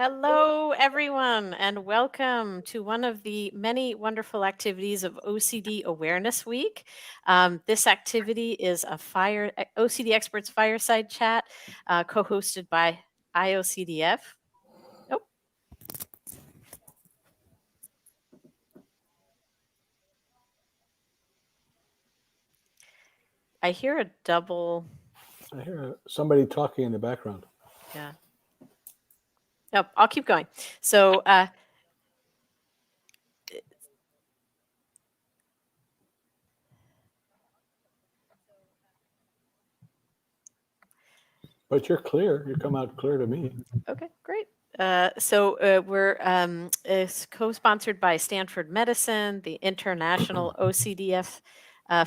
Hello, everyone, and welcome to one of the many wonderful activities of OCD Awareness Week. This activity is a OCD Experts Fireside Chat co-hosted by IOCDF. Oh. I hear a double. I hear somebody talking in the background. Yeah. Oh, I'll keep going. So, But you're clear. You come out clear to me. Okay, great. We're co-sponsored by Stanford Medicine, the International OCDF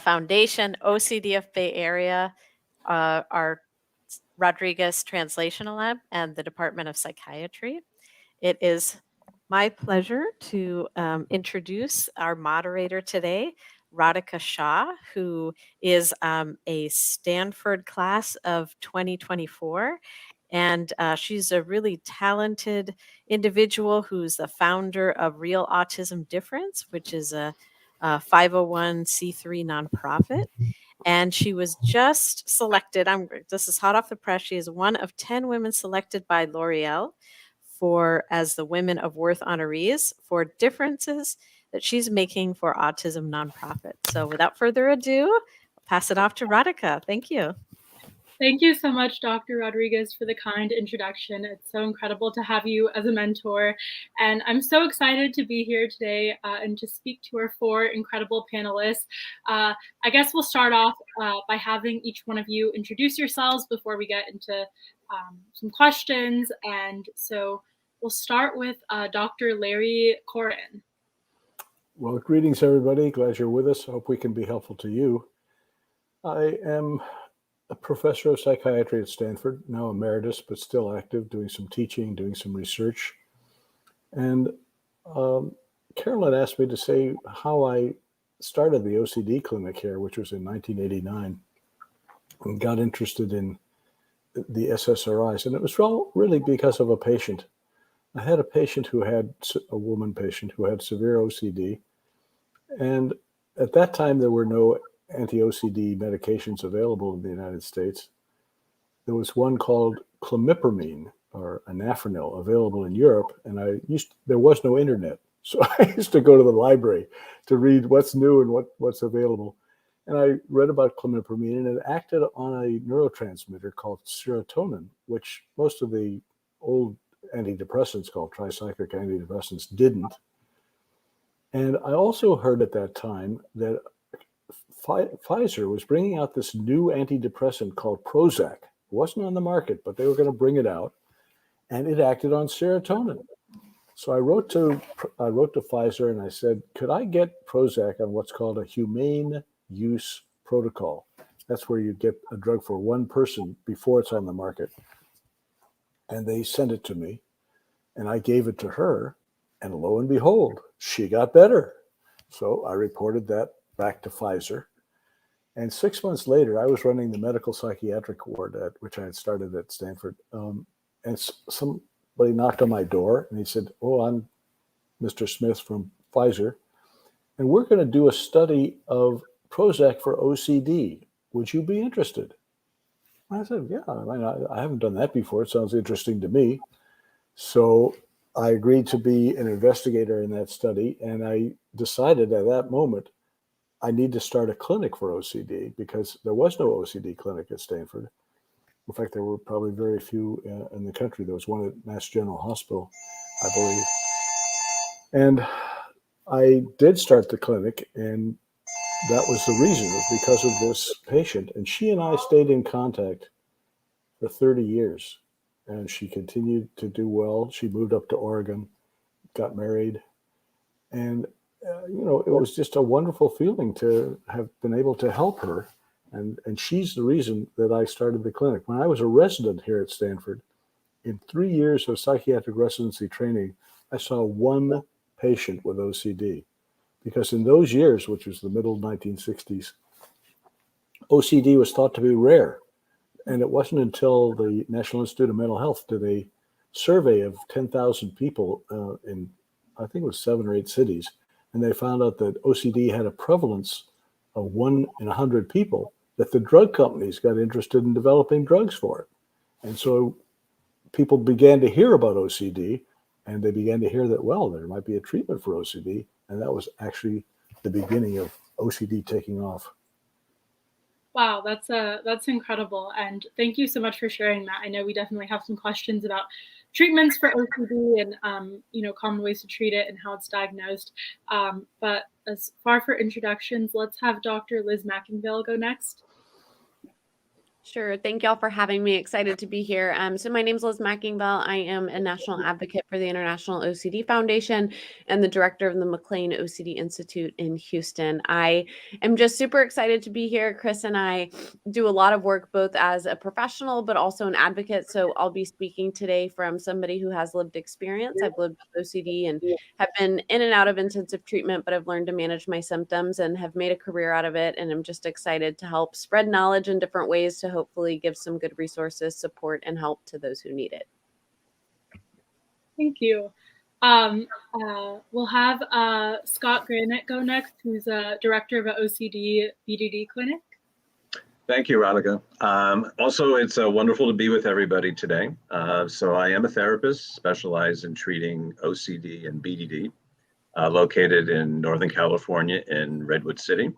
Foundation, OCDF Bay Area, our Rodriguez Translational Lab, and the Department of Psychiatry. It is my pleasure to introduce our moderator today, Radhika Shah, who is a Stanford class of 2024. And she's a really talented individual who's the founder of Real Autism Difference, which is a 501c3 nonprofit. And she was just selected. This is hot off the press. She is one of 10 women selected by L'Oreal as the Women of Worth honorees for differences that she's making for autism nonprofit. So without further ado, I'll pass it off to Radhika. Thank you. Thank you so much, Dr. Rodriguez, for the kind introduction. It's so incredible to have you as a mentor. And I'm so excited to be here today and to speak to our four incredible panelists. I guess we'll start off by having each one of you introduce yourselves before we get into some questions. And so we'll start with Dr. Lorrin Koran. Well, greetings, everybody. Glad you're with us. Hope we can be helpful to you. I am a professor of psychiatry at Stanford, now emeritus, but still active, doing some teaching, doing some research. And Carolyn asked me to say how I started the OCD clinic here, which was in 1989, and got interested in the SSRIs. And it was really because of a patient. I had a woman patient who had severe OCD. And at that time, there were no anti-OCD medications available in the United States. There was one called clomipramine or anafranil available in Europe, and there was no internet. So I used to go to the library to read what's new and what's available. And I read about clomipramine, and it acted on a neurotransmitter called serotonin, which most of the old antidepressants called tricyclic antidepressants didn't. And I also heard at that time that Pfizer was bringing out this new antidepressant called Prozac. It wasn't on the market, but they were going to bring it out, and it acted on serotonin. So I wrote to Pfizer and I said, could I get Prozac on what's called a humane use protocol? That's where you get a drug for one person before it's on the market. And they sent it to me, and I gave it to her, and lo and behold, she got better. So I reported that back to Pfizer. And 6 months later, I was running the medical psychiatric ward which I had started at Stanford. And somebody knocked on my door and he said, oh, I'm Mr. Smith from Pfizer. And we're going to do a study of Prozac for OCD. Would you be interested? I said, yeah, I haven't done that before. It sounds interesting to me. So I agreed to be an investigator in that study. And I decided at that moment, I need to start a clinic for OCD because there was no OCD clinic at Stanford. In fact, there were probably very few in the country. There was one at Mass General Hospital, I believe. And I did start the clinic, and that was the reason. It was because of this patient. And she and I stayed in contact for 30 years. And she continued to do well. She moved up to Oregon, got married, and it was just a wonderful feeling to have been able to help her. And she's the reason that I started the clinic. When I was a resident here at Stanford, in 3 years of psychiatric residency training, I saw one patient with OCD. Because in those years, which was the middle 1960s, OCD was thought to be rare. And it wasn't until the National Institute of Mental Health did a survey of 10,000 people in, I think it was 7 or 8 cities, and they found out that OCD had a prevalence of 1 in 100 people, that the drug companies got interested in developing drugs for it. And so people began to hear about OCD, and they began to hear that, well, there might be a treatment for OCD, and that was actually the beginning of OCD taking off. Wow, that's incredible, and thank you so much for sharing that. I know we definitely have some questions about treatments for OCD and common ways to treat it and how it's diagnosed. But as far for introductions, let's have Dr. Liz McIngvale go next. Sure. Thank y'all for having me. Excited to be here. So my name is Liz McIngvale. I am a national advocate for the International OCD Foundation and the director of the McLean OCD Institute in Houston. I am just super excited to be here. Chris and I do a lot of work both as a professional, but also an advocate. So I'll be speaking today from somebody who has lived experience. I've lived with OCD and have been in and out of intensive treatment, but I've learned to manage my symptoms and have made a career out of it. And I'm just excited to help spread knowledge in different ways to hopefully give some good resources, support, and help to those who need it. Thank you. We'll have Scott Granet go next, who's a director of an OCD-BDD clinic. Thank you, Radhika. Also, it's wonderful to be with everybody today. So I am a therapist specialized in treating OCD and BDD, located in Northern California in Redwood City.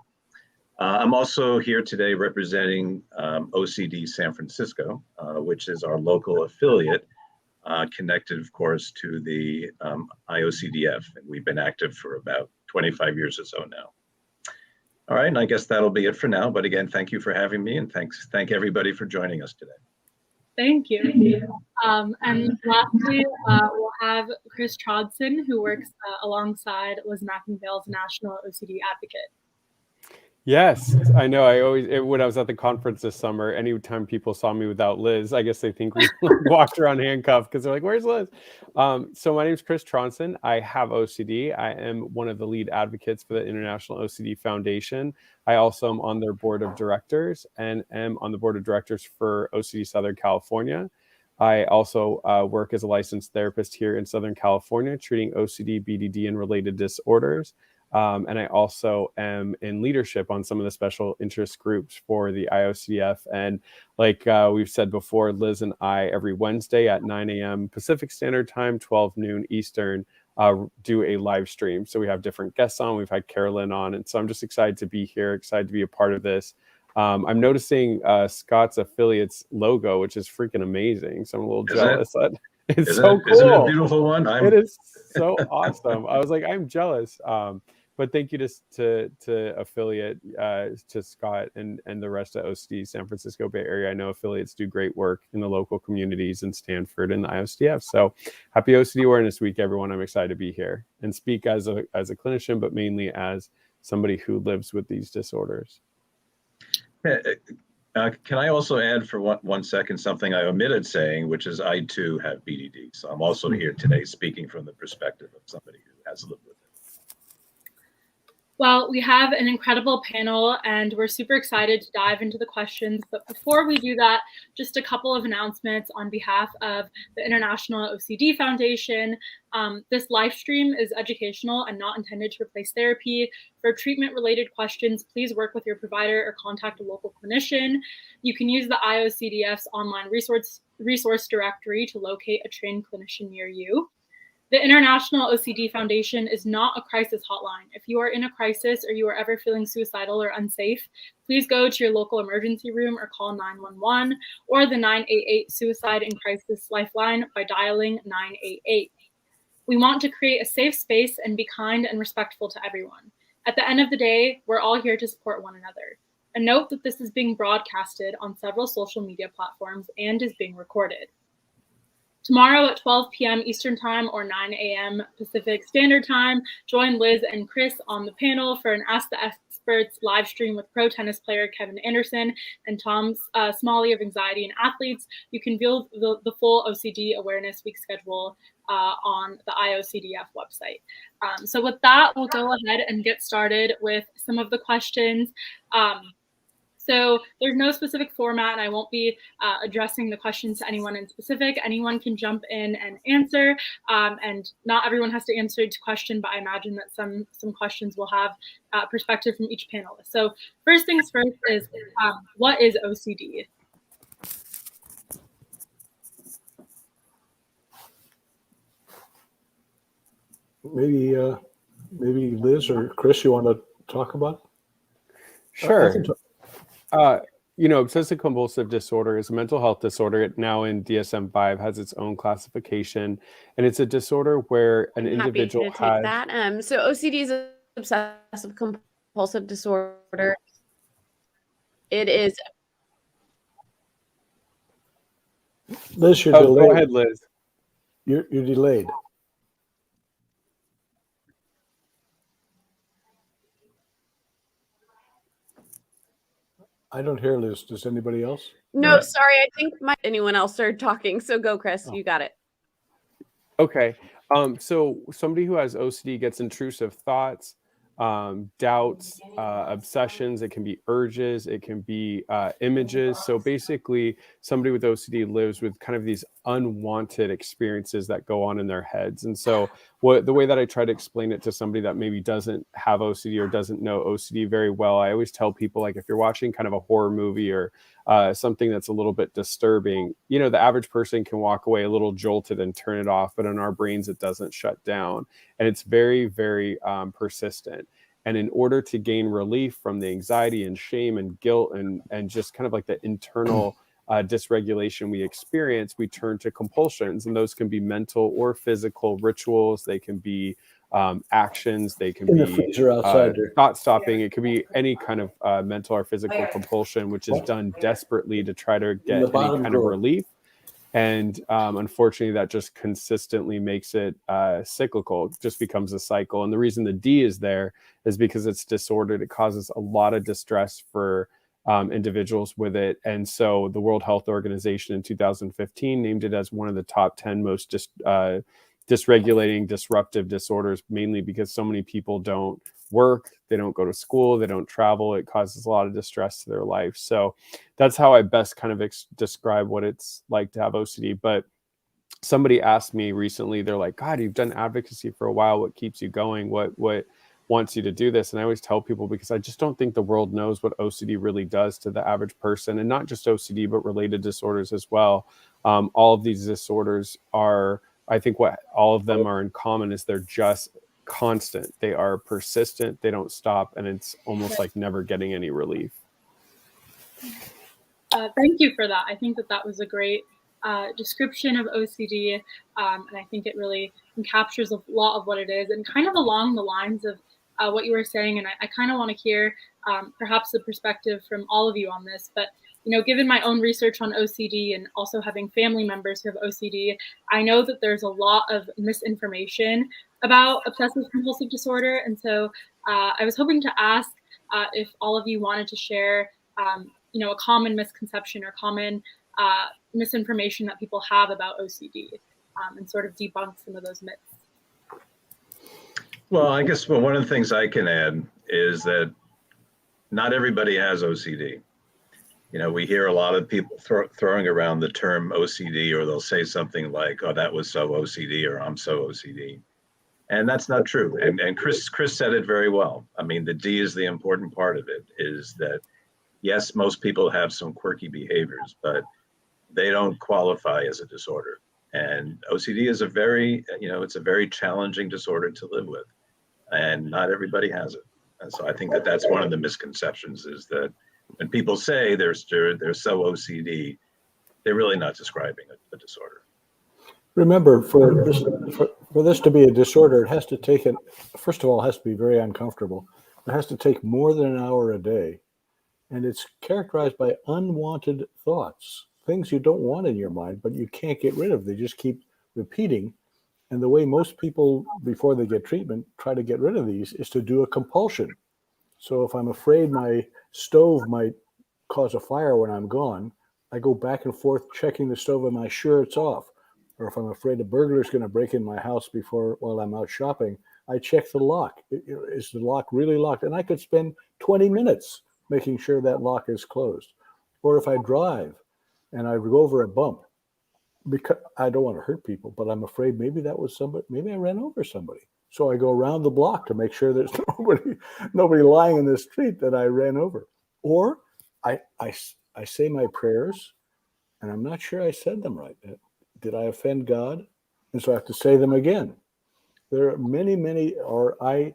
I'm also here today representing OCD San Francisco, which is our local affiliate, connected, of course, to the IOCDF. And we've been active for about 25 years or so now. All right, and I guess that'll be it for now. But again, thank you for having me, and thank everybody for joining us today. Thank you. And lastly, we'll have Chris Trondsen, who works alongside Liz McIngvale as National OCD Advocate. Yes, I know. When I was at the conference this summer, anytime people saw me without Liz, I guess they think we walked around handcuffed because they're like, "Where's Liz?" So my name is Chris Trondsen. I have OCD. I am one of the lead advocates for the International OCD Foundation. I also am on their board of directors and am on the board of directors for OCD Southern California. I also work as a licensed therapist here in Southern California, treating OCD, BDD, and related disorders. And I also am in leadership on some of the special interest groups for the IOCDF. And like we've said before, Liz and I, every Wednesday at 9 a.m. Pacific Standard Time, 12 noon Eastern, do a live stream. So we have different guests on. We've had Carolyn on. And so I'm just excited to be here, excited to be a part of this. I'm noticing Scott's affiliates logo, which is freaking amazing. So I'm a little jealous. It's so cool. Isn't it a beautiful one? It is so awesome. I was like, I'm jealous. But thank you to affiliate to Scott and the rest of OCD San Francisco Bay Area. I know affiliates do great work in the local communities in Stanford and the IOCDF. So happy OCD Awareness Week, everyone. I'm excited to be here and speak as a clinician, but mainly as somebody who lives with these disorders. Can I also add for one second something I omitted saying, which is I too have BDD. So I'm also here today speaking from the perspective of somebody who has lived with it. Well, we have an incredible panel and we're super excited to dive into the questions. But before we do that, just a couple of announcements on behalf of the International OCD Foundation. This live stream is educational and not intended to replace therapy. For treatment-related questions, please work with your provider or contact a local clinician. You can use the IOCDF's online resource directory to locate a trained clinician near you. The International OCD Foundation is not a crisis hotline. If you are in a crisis or you are ever feeling suicidal or unsafe, please go to your local emergency room or call 911 or the 988 Suicide and Crisis Lifeline by dialing 988. We want to create a safe space and be kind and respectful to everyone. At the end of the day, we're all here to support one another. And note that this is being broadcasted on several social media platforms and is being recorded. Tomorrow at 12 p.m. Eastern Time or 9 a.m. Pacific Standard Time, join Liz and Chris on the panel for an Ask the Experts live stream with pro tennis player Kevin Anderson and Tom Smalley of Anxiety and Athletes. You can view the full OCD Awareness Week schedule on the IOCDF website. So with that, we'll go ahead and get started with some of the questions. So there's no specific format, and I won't be addressing the questions to anyone in specific. Anyone can jump in and answer, and not everyone has to answer each question, but I imagine that some questions will have perspective from each panelist. So first things first is, what is OCD? Maybe Liz or Chris, you want to talk about it? Sure. Obsessive compulsive disorder is a mental health disorder. It now in DSM-5 has its own classification, and it's a disorder where an individual happy to take that. So OCD is an obsessive compulsive disorder. It is. Liz, you're delayed. Go ahead, Liz. You're delayed. I don't hear Liz. Does anybody else? No, sorry. I think anyone else started talking. So go, Chris. You got it. Okay. So somebody who has OCD gets intrusive thoughts, doubts, obsessions. It can be urges. It can be images. So basically, somebody with OCD lives with kind of these unwanted experiences that go on in their heads. And so the way that I try to explain it to somebody that maybe doesn't have OCD or doesn't know OCD very well, I always tell people, like, if you're watching kind of a horror movie or something that's a little bit disturbing, the average person can walk away a little jolted and turn it off, but in our brains, it doesn't shut down. And it's very, very persistent. And in order to gain relief from the anxiety and shame and guilt and just kind of like the internal dysregulation we experience, we turn to compulsions. And those can be mental or physical rituals. They can be actions. They can be thought stopping. It could be any kind of mental or physical compulsion, which is done desperately to try to get any kind of relief. And unfortunately, that just consistently makes it cyclical. It just becomes a cycle. And the reason the D is there is because it's disordered. It causes a lot of distress for individuals with it. And so the World Health Organization in 2015 named it as one of the top 10 most dysregulating, disruptive disorders, mainly because so many people don't work, they don't go to school, they don't travel. It causes a lot of distress to their life. So that's how I best kind of describe what it's like to have OCD. But somebody asked me recently, they're like, God, you've done advocacy for a while. What keeps you going? What wants you to do this? And I always tell people, because I just don't think the world knows what OCD really does to the average person, and not just OCD, but related disorders as well. All of these disorders are, I think what all of them are in common is they're just constant. They are persistent. They don't stop. And it's almost like never getting any relief. Thank you for that. I think that was a great description of OCD. And I think it really captures a lot of what it is, and kind of along the lines of what you were saying. And I kind of want to hear perhaps the perspective from all of you on this. But given my own research on OCD and also having family members who have OCD, I know that there's a lot of misinformation about obsessive compulsive disorder. And so I was hoping to ask if all of you wanted to share, a common misconception or common misinformation that people have about OCD, and sort of debunk some of those myths. Well, I guess one of the things I can add is that not everybody has OCD. We hear a lot of people throwing around the term OCD, or they'll say something like, oh, that was so OCD, or I'm so OCD. And that's not true. And Chris said it very well. I mean, the D is the important part of it, is that, yes, most people have some quirky behaviors, but they don't qualify as a disorder. And OCD is it's a very challenging disorder to live with. And not everybody has it. And so I think that's one of the misconceptions, is that when people say they're so OCD, they're really not describing a disorder. Remember, for this to be a disorder, it has to take first of all, it has to be very uncomfortable. It has to take more than an hour a day. And it's characterized by unwanted thoughts, things you don't want in your mind, but you can't get rid of. They just keep repeating. And the way most people, before they get treatment, try to get rid of these is to do a compulsion. So if I'm afraid my stove might cause a fire when I'm gone, I go back and forth checking the stove. Am I sure it's off? Or if I'm afraid a burglar is going to break in my house while I'm out shopping, I check the lock. Is the lock really locked? And I could spend 20 minutes making sure that lock is closed. Or if I drive and I go over a bump, because I don't want to hurt people, but I'm afraid maybe that was somebody, maybe I ran over somebody. So I go around the block to make sure there's nobody lying in the street that I ran over. Or I say my prayers and I'm not sure I said them right. Did I offend God? And so I have to say them again. There are many, or I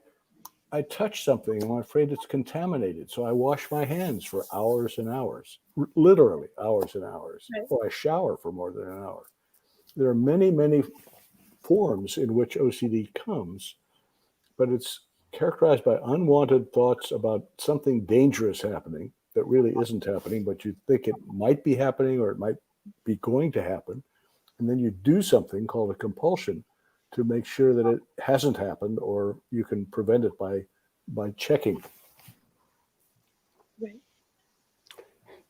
touch something and I'm afraid it's contaminated. So I wash my hands for hours and hours, literally hours and hours, Right. or I shower for more than an hour. There are many forms in which OCD comes, but it's characterized by unwanted thoughts about something dangerous happening that really isn't happening, but you think it might be happening or it might be going to happen. And then you do something called a compulsion to make sure that it hasn't happened, or you can prevent it by checking. Right.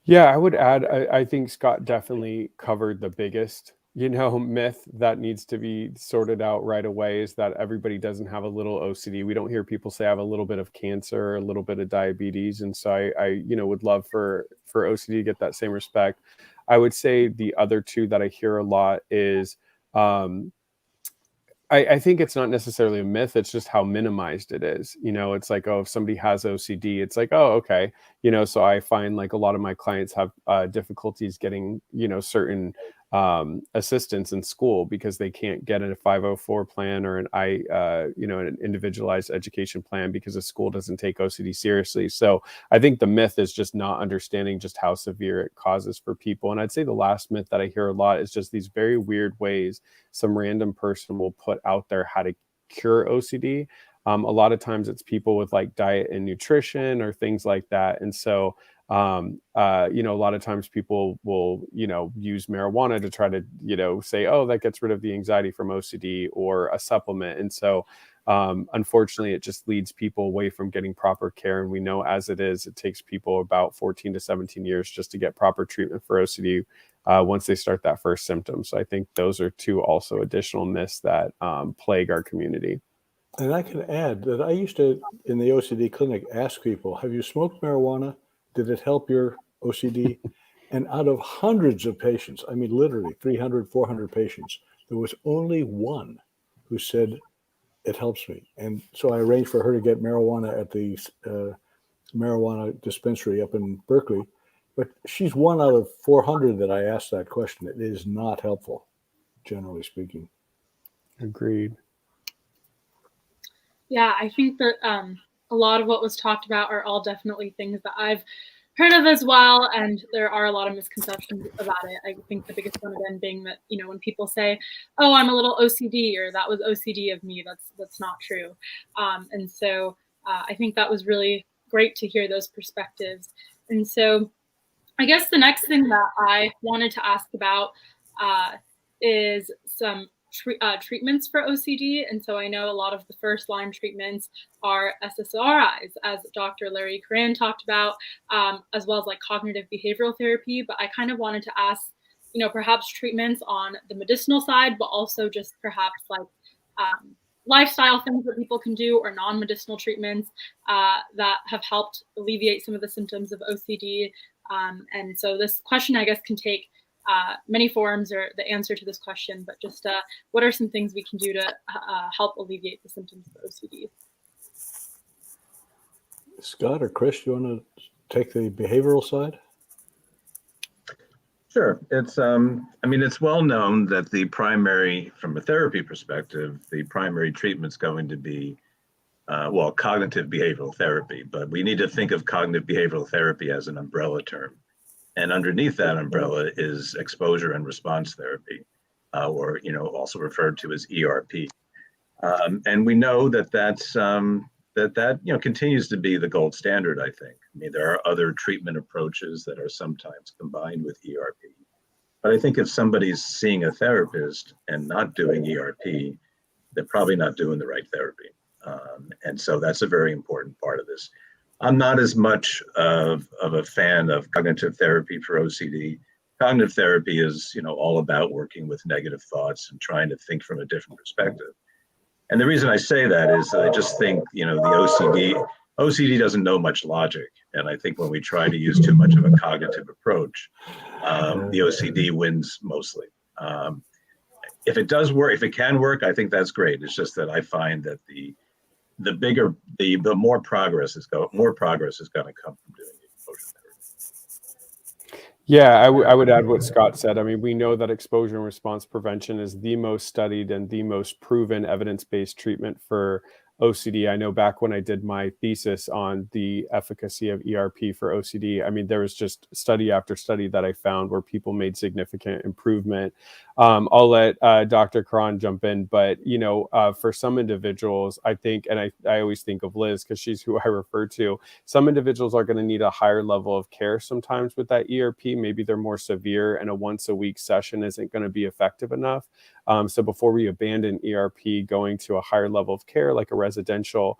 Yeah, I would add, I think Scott definitely covered the biggest, myth that needs to be sorted out right away, is that everybody doesn't have a little OCD. We don't hear people say I have a little bit of cancer, a little bit of diabetes. And so I would love for OCD to get that same respect. I would say the other two that I hear a lot is, I think it's not necessarily a myth. It's just how minimized it is. It's like, oh, if somebody has OCD, it's like, oh, okay. So I find like a lot of my clients have difficulties getting, certain assistance in school because they can't get a 504 plan or an individualized education plan because the school doesn't take OCD seriously. So I think the myth is just not understanding just how severe it causes for people. And I'd say the last myth that I hear a lot is just these very weird ways some random person will put out there how to cure OCD. A lot of times it's people with like diet and nutrition or things like that. And so a lot of times people will, use marijuana to try to, say, oh, that gets rid of the anxiety from OCD, or a supplement. And so, unfortunately, it just leads people away from getting proper care. And we know as it is, it takes people about 14 to 17 years just to get proper treatment for OCD once they start that first symptom. So I think those are two also additional myths that plague our community. And I can add that I used to, in the OCD clinic, ask people, have you smoked marijuana? Did it help your OCD? And out of hundreds of patients, I mean, literally 300, 400 patients, there was only one who said, it helps me. And so I arranged for her to get marijuana at the marijuana dispensary up in Berkeley. But she's one out of 400 that I asked that question. It is not helpful, generally speaking. Agreed. Yeah, I think that a lot of what was talked about are all definitely things that I've heard of as well, and there are a lot of misconceptions about it. I think the biggest one again being that when people say, "Oh, I'm a little OCD," or "That was OCD of me," that's not true. And so I think that was really great to hear those perspectives. And so I guess the next thing that I wanted to ask about is some treatments for OCD. And so I know a lot of the first line treatments are SSRIs, as Dr. Lorrin Koran talked about, as well as like cognitive behavioral therapy. But I kind of wanted to ask, perhaps treatments on the medicinal side, but also just perhaps like lifestyle things that people can do, or non-medicinal treatments that have helped alleviate some of the symptoms of OCD. And so this question, I guess, can take many forms, or the answer to this question, but just what are some things we can do to help alleviate the symptoms of OCD? Scott or Chris, do you want to take the behavioral side? Sure. It's it's well known that the primary, from a therapy perspective, the primary treatment's going to be cognitive behavioral therapy, but we need to think of cognitive behavioral therapy as an umbrella term. And underneath that umbrella is exposure and response therapy, or also referred to as ERP. And we know that that continues to be the gold standard, I think. I mean, there are other treatment approaches that are sometimes combined with ERP. But I think if somebody's seeing a therapist and not doing ERP, they're probably not doing the right therapy. And so that's a very important part of this. I'm not as much of a fan of cognitive therapy for OCD. Cognitive therapy is, all about working with negative thoughts and trying to think from a different perspective. And the reason I say that is I just think, the OCD doesn't know much logic. And I think when we try to use too much of a cognitive approach, the OCD wins mostly. If it does work, if it can work, I think that's great. It's just that I find that the more progress is going to come from doing the exposure therapy. Yeah, I would add what Scott said. I mean, we know that exposure and response prevention is the most studied and the most proven evidence-based treatment for OCD. I know back when I did my thesis on the efficacy of ERP for OCD, I mean, there was just study after study that I found where people made significant improvement. I'll let Dr. Koran jump in, but for some individuals, I think, and I always think of Liz because she's who I refer to, some individuals are going to need a higher level of care sometimes with that ERP. Maybe they're more severe and a once a week session isn't going to be effective enough. So before we abandon ERP, going to a higher level of care like a residential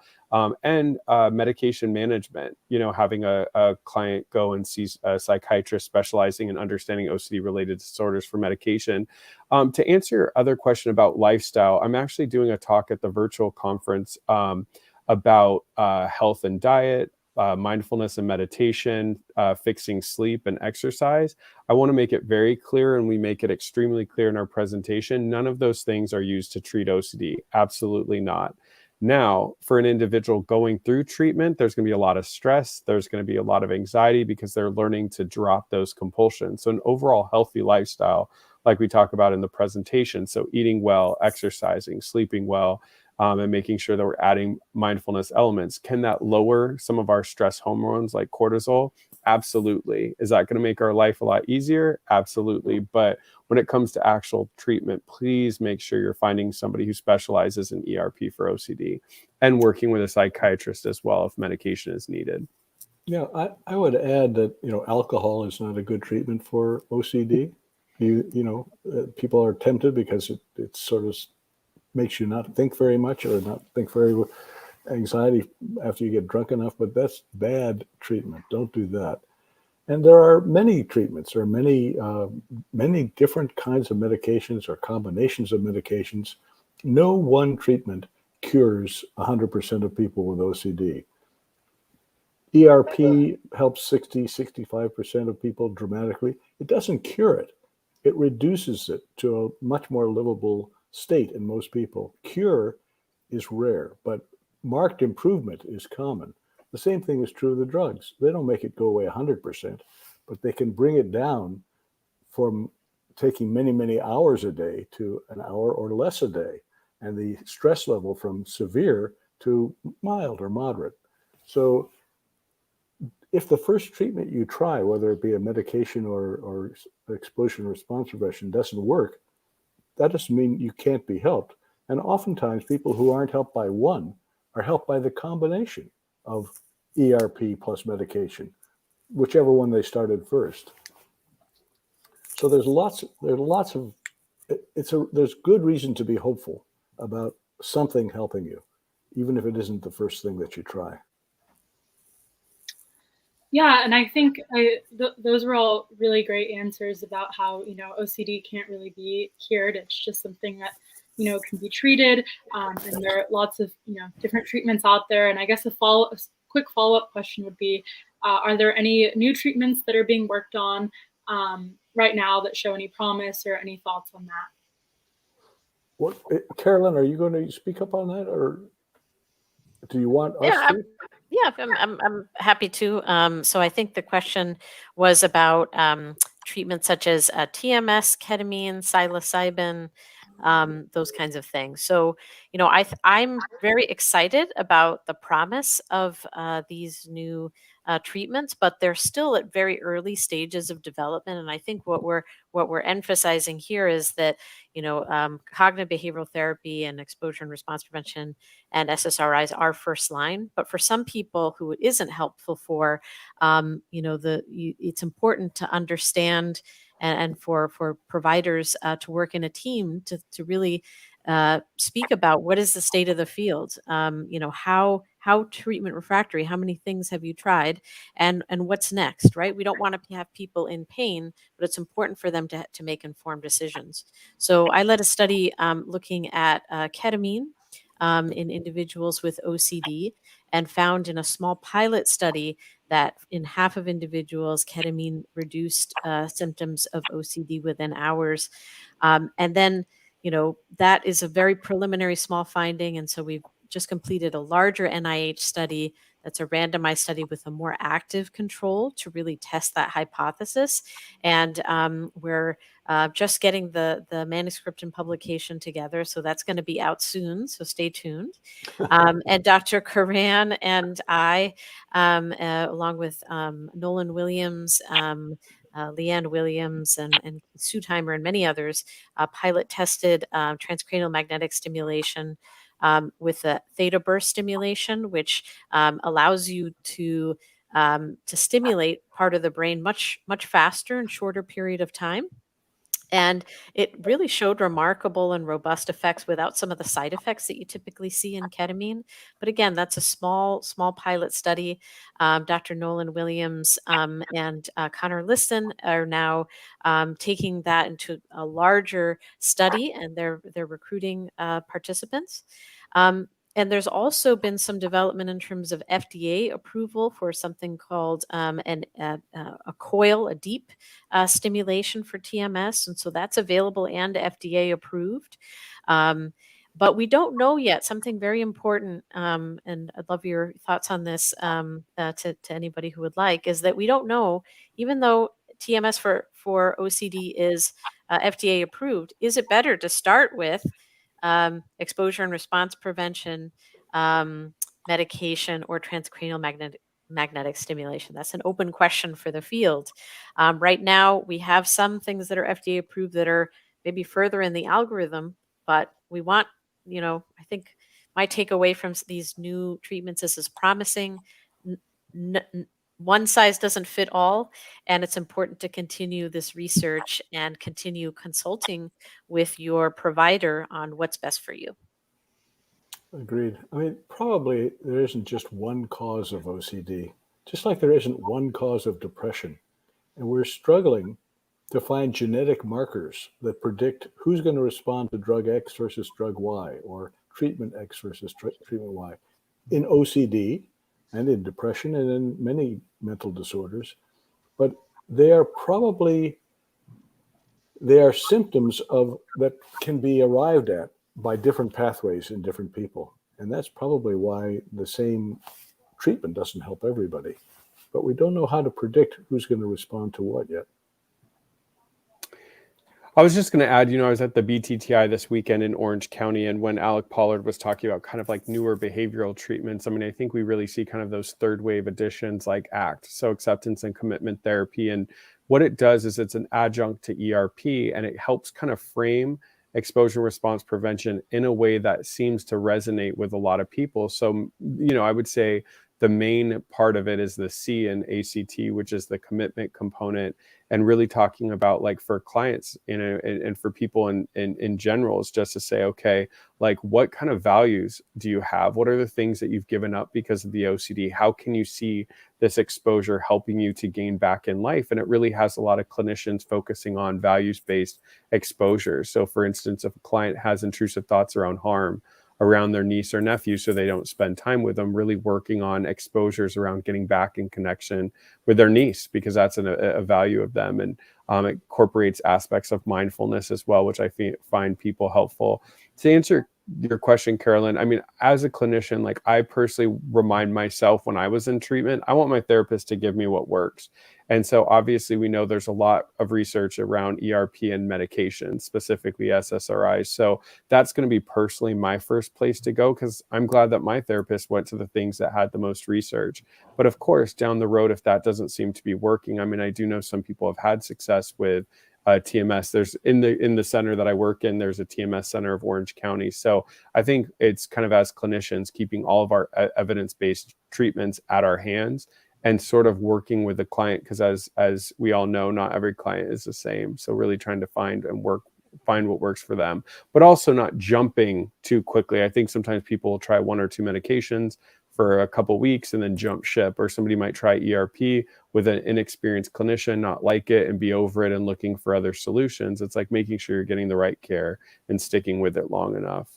and medication management, having a client go and see a psychiatrist specializing in understanding OCD related disorders for medication. To answer your other question about lifestyle, I'm actually doing a talk at the virtual conference about health and diet, mindfulness and meditation, fixing sleep and exercise. I want to make it very clear, and we make it extremely clear in our presentation, none of those things are used to treat OCD. Absolutely not. Now, for an individual going through treatment, there's going to be a lot of stress. There's going to be a lot of anxiety because they're learning to drop those compulsions. So an overall healthy lifestyle, like we talk about in the presentation. So eating well, exercising, sleeping well, and making sure that we're adding mindfulness elements. Can that lower some of our stress hormones like cortisol? Absolutely. Is that going to make our life a lot easier? Absolutely. But when it comes to actual treatment, please make sure you're finding somebody who specializes in ERP for OCD and working with a psychiatrist as well if medication is needed. Yeah, I would add that, alcohol is not a good treatment for OCD. People are tempted because it sort of makes you not think very much or not think very anxiety after you get drunk enough, but that's bad treatment. Don't do that. And there are many treatments. There are many different kinds of medications or combinations of medications. No one treatment cures 100% of people with OCD. ERP helps 65% of people dramatically. It doesn't cure it. It reduces it to a much more livable state in most people. Cure is rare, but marked improvement is common. The same thing is true of the drugs. They don't make it go away 100%, but they can bring it down from taking many, many hours a day to an hour or less a day, and the stress level from severe to mild or moderate. So if the first treatment you try, whether it be a medication or exposure and response prevention, doesn't work, that doesn't mean you can't be helped. And oftentimes people who aren't helped by one are helped by the combination of ERP plus medication, whichever one they started first. So there's good reason to be hopeful about something helping you, even if it isn't the first thing that you try. Yeah, and I think those were all really great answers about how, OCD can't really be cured. It's just something that, can be treated. And there are lots of, different treatments out there. And I guess a quick follow-up question would be, are there any new treatments that are being worked on right now that show any promise, or any thoughts on that? Carolyn, are you going to speak up on that, or do you want us to? Yeah, I'm happy to. So I think the question was about treatments such as TMS, ketamine, psilocybin, those kinds of things. So, I'm very excited about the promise of these new treatments, but they're still at very early stages of development. And I think what we're emphasizing here is that cognitive behavioral therapy and exposure and response prevention and SSRIs are first line. But for some people who it isn't helpful for, it's important to understand and for providers to work in a team to really speak about what is the state of the field, how treatment refractory, how many things have you tried, and what's next, right? We don't want to have people in pain, but it's important for them to make informed decisions. So I led a study looking at ketamine in individuals with OCD, and found in a small pilot study that in half of individuals, ketamine reduced symptoms of OCD within hours. And then, that is a very preliminary small finding. And so we've just completed a larger NIH study that's a randomized study with a more active control to really test that hypothesis. And we're just getting the manuscript and publication together. So that's going to be out soon. So stay tuned. And Dr. Koran and I, along with Nolan Williams, Leanne Williams, and Sudheimer, and many others, pilot tested transcranial magnetic stimulation with a theta burst stimulation, which allows you to stimulate part of the brain much faster in shorter period of time. And it really showed remarkable and robust effects without some of the side effects that you typically see in ketamine. But again, that's a small pilot study. Dr. Nolan Williams and Connor Liston are now taking that into a larger study, and they're recruiting participants. And there's also been some development in terms of FDA approval for something called a coil, a deep stimulation for TMS. And so that's available and FDA approved. But we don't know yet, something very important, and I'd love your thoughts on this to anybody who would like, is that we don't know, even though TMS for OCD is FDA approved, is it better to start with exposure and response prevention, medication, or transcranial magnetic stimulation? That's an open question for the field. Right now, we have some things that are FDA approved that are maybe further in the algorithm, but we want, I think my takeaway from these new treatments is promising. One size doesn't fit all, and it's important to continue this research and continue consulting with your provider on what's best for you. Agreed. I mean, probably there isn't just one cause of OCD, just like there isn't one cause of depression. And we're struggling to find genetic markers that predict who's going to respond to drug X versus drug Y, or treatment X versus treatment Y, in OCD and in depression and in many mental disorders. But they are symptoms that can be arrived at by different pathways in different people. And that's probably why the same treatment doesn't help everybody. But we don't know how to predict who's going to respond to what yet. I was just going to add, I was at the BTTI this weekend in Orange County, and when Alec Pollard was talking about kind of like newer behavioral treatments, I mean, I think we really see kind of those third wave additions like ACT, so acceptance and commitment therapy. And what it does is it's an adjunct to ERP, and it helps kind of frame exposure response prevention in a way that seems to resonate with a lot of people. So, I would say the main part of it is the C in ACT, which is the commitment component, and really talking about, like, for clients, and for people in general, is just to say, okay, like, what kind of values do you have? What are the things that you've given up because of the OCD? How can you see this exposure helping you to gain back in life? And it really has a lot of clinicians focusing on values-based exposure. So for instance, if a client has intrusive thoughts around harm around their niece or nephew, so they don't spend time with them, really working on exposures around getting back in connection with their niece, because that's a value of them. And it incorporates aspects of mindfulness as well, which I find people helpful. To answer your question, Carolyn, I mean, as a clinician, like, I personally remind myself when I was in treatment, I want my therapist to give me what works. And so obviously we know there's a lot of research around ERP and medication, specifically SSRIs. So that's going to be personally my first place to go, because I'm glad that my therapist went to the things that had the most research. But of course, down the road, if that doesn't seem to be working, I mean, I do know some people have had success with TMS. There's in the center that I work in, there's a TMS center of Orange County. So I think it's kind of, as clinicians, keeping all of our evidence-based treatments at our hands and sort of working with the client, because as we all know, not every client is the same. So really trying to find what works for them, but also not jumping too quickly. I think sometimes people will try one or two medications for a couple of weeks and then jump ship, or somebody might try ERP with an inexperienced clinician, not like it, and be over it and looking for other solutions. It's like making sure you're getting the right care and sticking with it long enough.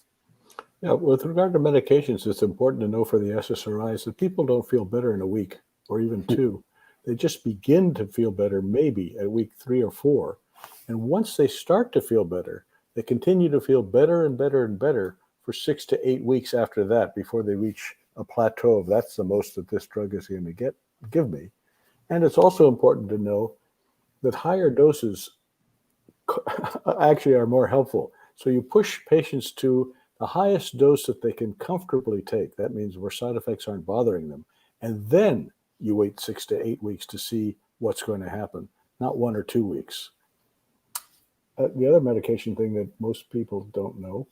Yeah, with regard to medications, it's important to know for the SSRIs that people don't feel better in a week or even 2. They just begin to feel better maybe at week 3 or 4. And once they start to feel better, they continue to feel better and better and better for 6 to 8 weeks after that before they reach a plateau of that's the most that this drug is going to give me. And it's also important to know that higher doses actually are more helpful. So you push patients to the highest dose that they can comfortably take. That means where side effects aren't bothering them. And then you wait 6 to 8 weeks to see what's going to happen, not 1 or 2 weeks. The other medication thing that most people don't know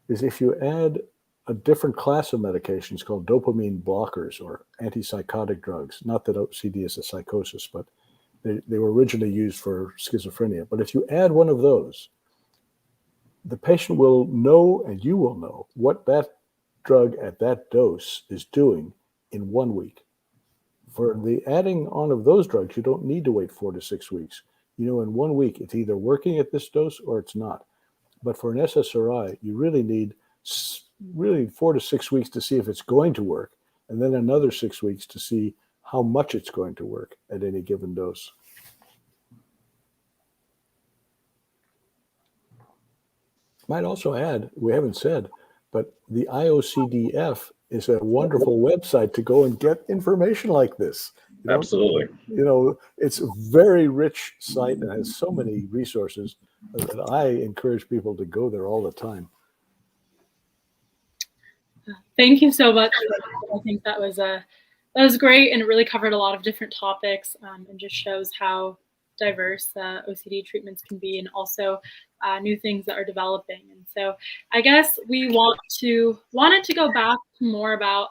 is if you add a different class of medications called dopamine blockers or antipsychotic drugs, not that OCD is a psychosis, but they were originally used for schizophrenia. But if you add one of those, the patient will know, and you will know, what that drug at that dose is doing in 1 week. For the adding on of those drugs, you don't need to wait 4 to 6 weeks. You know, in 1 week, it's either working at this dose or it's not. But for an SSRI, you really need 4 to 6 weeks to see if it's going to work, and then another 6 weeks to see how much it's going to work at any given dose. Might also add, we haven't said, but the IOCDF is a wonderful website to go and get information like this. Absolutely. You know, it's a very rich site and has so many resources that I encourage people to go there all the time. Thank you so much. I think that was great, and it really covered a lot of different topics, and just shows how diverse OCD treatments can be, and also new things that are developing. And so I guess we wanted to go back to more about,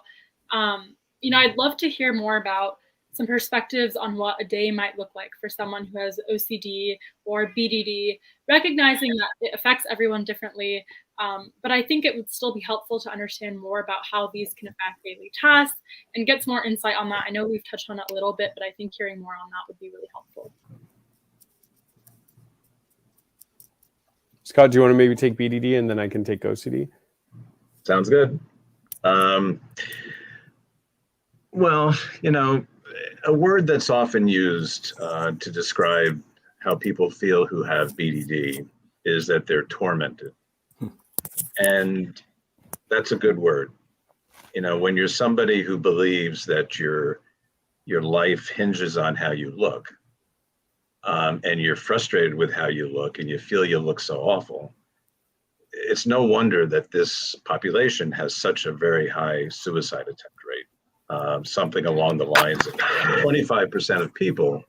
I'd love to hear more about some perspectives on what a day might look like for someone who has OCD or BDD, recognizing that it affects everyone differently. But I think it would still be helpful to understand more about how these can affect daily tasks and get some more insight on that. I know we've touched on it a little bit, but I think hearing more on that would be really helpful. Scott, do you want to maybe take BDD and then I can take OCD? Sounds good. Well, a word that's often used to describe how people feel who have BDD is that they're tormented. And that's a good word. When you're somebody who believes that your life hinges on how you look, and you're frustrated with how you look and you feel you look so awful, it's no wonder that this population has such a very high suicide attempt rate. Something along the lines of 25% of people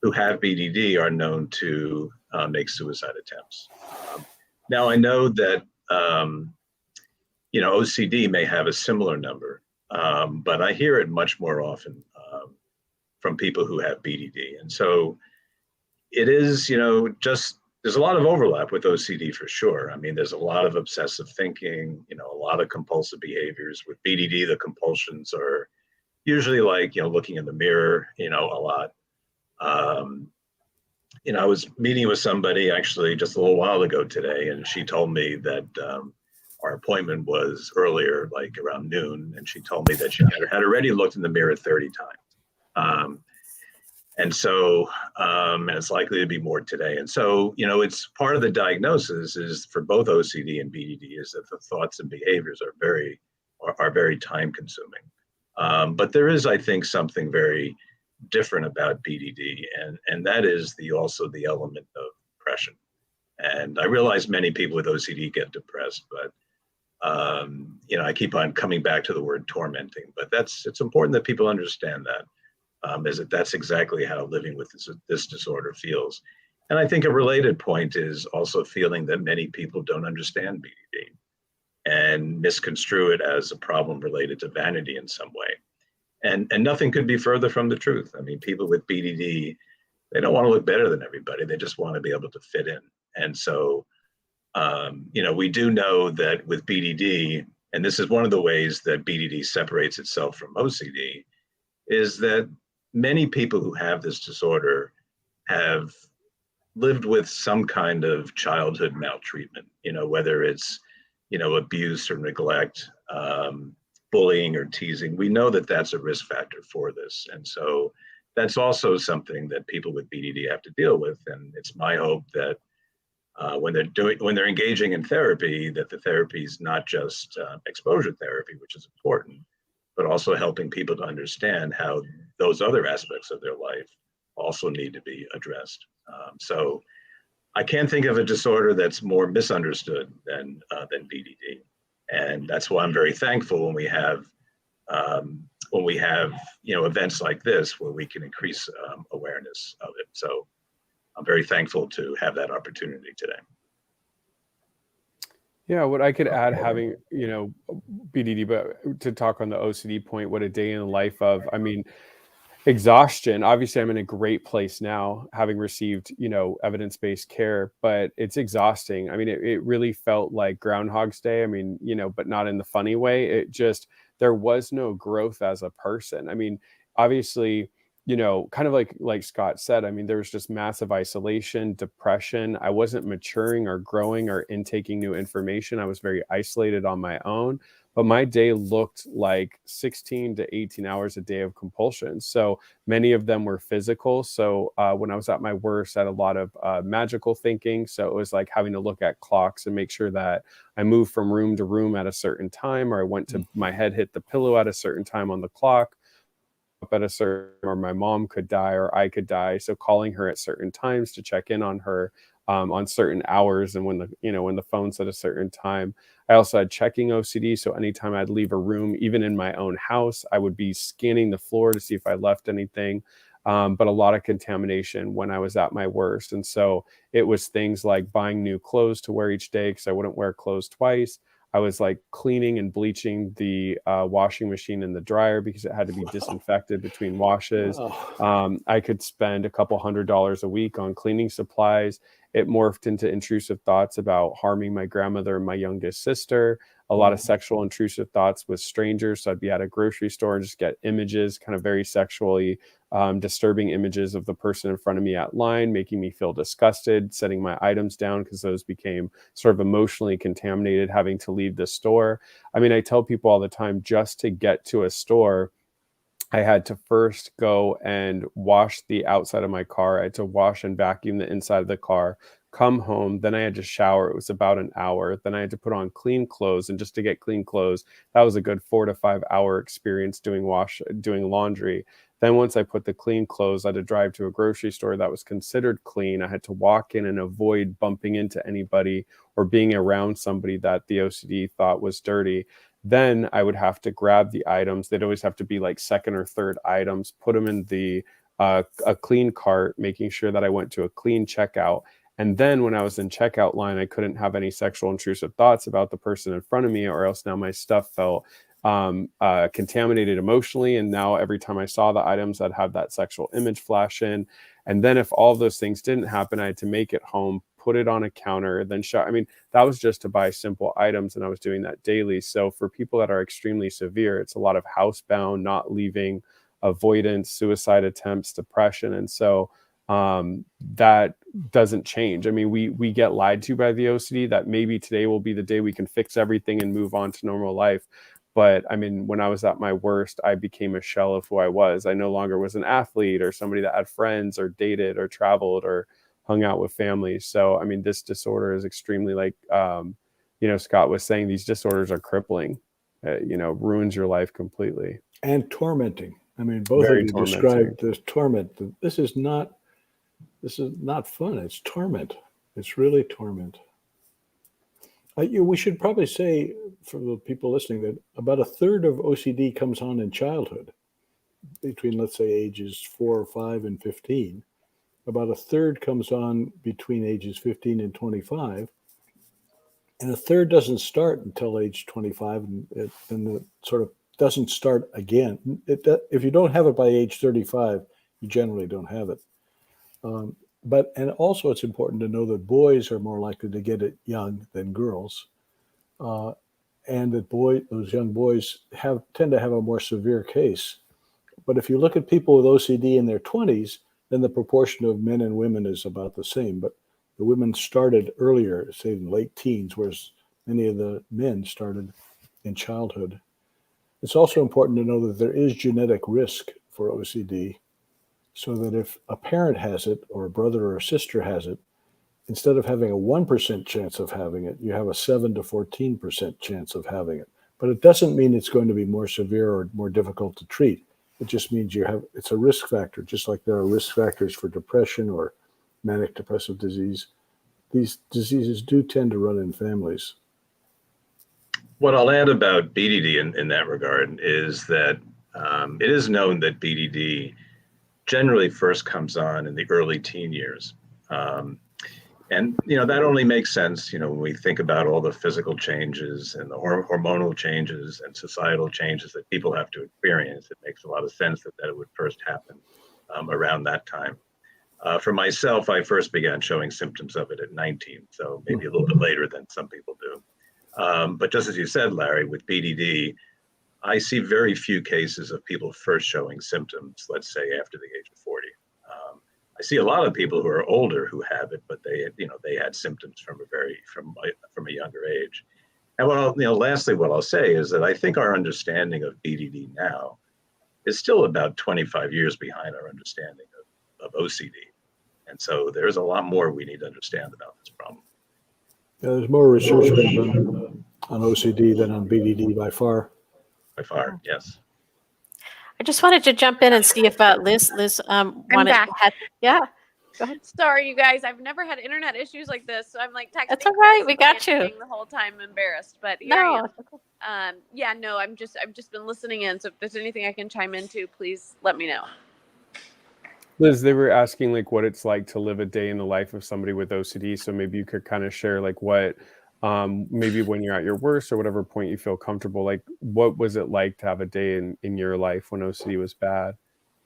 who have BDD are known to make suicide attempts. Now, I know that OCD may have a similar number, but I hear it much more often from people who have BDD. And so it is, there's a lot of overlap with OCD for sure. I mean, there's a lot of obsessive thinking, a lot of compulsive behaviors. With BDD, the compulsions are usually like, looking in the mirror, a lot. I was meeting with somebody actually just a little while ago today, and she told me that our appointment was earlier, like around noon, and she told me that she had already looked in the mirror 30 times. And so, and it's likely to be more today. And so, it's part of the diagnosis is for both OCD and BDD is that the thoughts and behaviors are very time consuming. But there is, I think, something very different about BDD, and that is also the element of depression. And I realize many people with OCD get depressed, but I keep on coming back to the word tormenting. But it's important that people understand that. Is that that's exactly how living with this disorder feels. And I think a related point is also feeling that many people don't understand BDD and misconstrue it as a problem related to vanity in some way. And nothing could be further from the truth. I mean, people with BDD, they don't want to look better than everybody. They just want to be able to fit in. And so, we do know that with BDD, and this is one of the ways that BDD separates itself from OCD, is that many people who have this disorder have lived with some kind of childhood maltreatment, whether it's, abuse or neglect, bullying or teasing, we know that that's a risk factor for this. And so that's also something that people with BDD have to deal with. And it's my hope that when they're engaging in therapy, that the therapy is not just exposure therapy, which is important, but also helping people to understand how those other aspects of their life also need to be addressed. So I can't think of a disorder that's more misunderstood than BDD, and that's why I'm very thankful when we have events like this where we can increase awareness of it. So I'm very thankful to have that opportunity today. Yeah, what I could add, having BDD, but to talk on the OCD point, what a day in the life of, I mean, exhaustion. Obviously, I'm in a great place now, having received, evidence-based care, but it's exhausting. I mean, it really felt like Groundhog's Day. I mean, but not in the funny way. It just, there was no growth as a person. I mean, obviously, kind of like Scott said, I mean, there was just massive isolation, depression. I wasn't maturing or growing or intaking new information. I was very isolated on my own. But my day looked like 16 to 18 hours a day of compulsion. So many of them were physical. So when I was at my worst, I had a lot of magical thinking. So it was like having to look at clocks and make sure that I moved from room to room at a certain time, or I went to, my head hit the pillow at a certain time on the clock, up at a certain, or my mom could die or I could die. So calling her at certain times to check in on her on certain hours, and when the phone's at a certain time. I also had checking OCD, so anytime I'd leave a room, even in my own house, I would be scanning the floor to see if I left anything. But a lot of contamination when I was at my worst. And so it was things like buying new clothes to wear each day because I wouldn't wear clothes twice. I was like cleaning and bleaching the washing machine and the dryer because it had to be disinfected between washes. I could spend a couple $100s a week on cleaning supplies. It morphed into intrusive thoughts about harming my grandmother and my youngest sister, a lot of sexual intrusive thoughts with strangers. So I'd be at a grocery store and just get images, kind of very sexually disturbing images of the person in front of me at line, making me feel disgusted, setting my items down because those became sort of emotionally contaminated, having to leave the store. I mean, I tell people all the time, just to get to a store, I had to first go and wash the outside of my car. I had to wash and vacuum the inside of the car, come home. Then I had to shower. It was about an hour. Then I had to put on clean clothes. And just to get clean clothes, that was a good 4 to 5 hour experience doing laundry. Then once I put the clean clothes, I had to drive to a grocery store that was considered clean. I had to walk in and avoid bumping into anybody or being around somebody that the OCD thought was dirty. Then I would have to grab the items. They'd always have to be like second or third items, put them in the a clean cart, making sure that I went to a clean checkout. And then when I was in checkout line, I couldn't have any sexual intrusive thoughts about the person in front of me, or else now my stuff felt contaminated emotionally. And now every time I saw the items, I'd have that sexual image flash in. And then if all of those things didn't happen, I had to make it home, put it on a counter, then shop. I mean, that was just to buy simple items, and I was doing that daily. So for people that are extremely severe, it's a lot of housebound, not leaving, avoidance, suicide attempts, depression. And so that doesn't change. I mean, we get lied to by the OCD that maybe today will be the day we can fix everything and move on to normal life. But I mean, when I was at my worst, I became a shell of who I was. I no longer was an athlete or somebody that had friends or dated or traveled or hung out with families. So, I mean, this disorder is extremely, like, Scott was saying, these disorders are crippling, ruins your life completely. And tormenting. I mean, both Very of you tormenting. described this torment. This is not fun. It's torment. It's really torment. We should probably say, for the people listening, that about a third of OCD comes on in childhood, between, let's say, ages 4 or 5 and 15. About a third comes on between ages 15 and 25. And a third doesn't start until age 25, and it sort of doesn't start again. If you don't have it by age 35, you generally don't have it. And also it's important to know that boys are more likely to get it young than girls. And that those young boys tend to have a more severe case. But if you look at people with OCD in their 20s, then the proportion of men and women is about the same. But the women started earlier, say in late teens, whereas many of the men started in childhood. It's also important to know that there is genetic risk for OCD, so that if a parent has it or a brother or a sister has it, instead of having a 1% chance of having it, you have a 7 to 14% chance of having it. But it doesn't mean it's going to be more severe or more difficult to treat. It just means it's a risk factor, just like there are risk factors for depression or manic depressive disease. These diseases do tend to run in families. What I'll add about BDD in that regard is that it is known that BDD generally first comes on in the early teen years. And, that only makes sense, when we think about all the physical changes and the hormonal changes and societal changes that people have to experience. It makes a lot of sense that it would first happen around that time. For myself, I first began showing symptoms of it at 19, so maybe a little bit later than some people do. But just as you said, Larry, with BDD, I see very few cases of people first showing symptoms, let's say after the age of 40. I see a lot of people who are older who have it, but they had symptoms from a younger age. And lastly, what I'll say is that I think our understanding of BDD now is still about 25 years behind our understanding of OCD. And so there's a lot more we need to understand about this problem. Yeah, there's more research being done on OCD than on BDD by far. By far, yes. I just wanted to jump in and see if Liz wanted back. Yeah, go ahead. Sorry, you guys. I've never had internet issues like this, so I'm like texting. That's all right. Chris We got you. the whole time, embarrassed, but here I am. I've just been listening in. So if there's anything I can chime into, please let me know. Liz, they were asking what it's like to live a day in the life of somebody with OCD. So maybe you could kind of share what, maybe when you're at your worst or whatever point you feel comfortable, what was it like to have a day in your life when OCD was bad?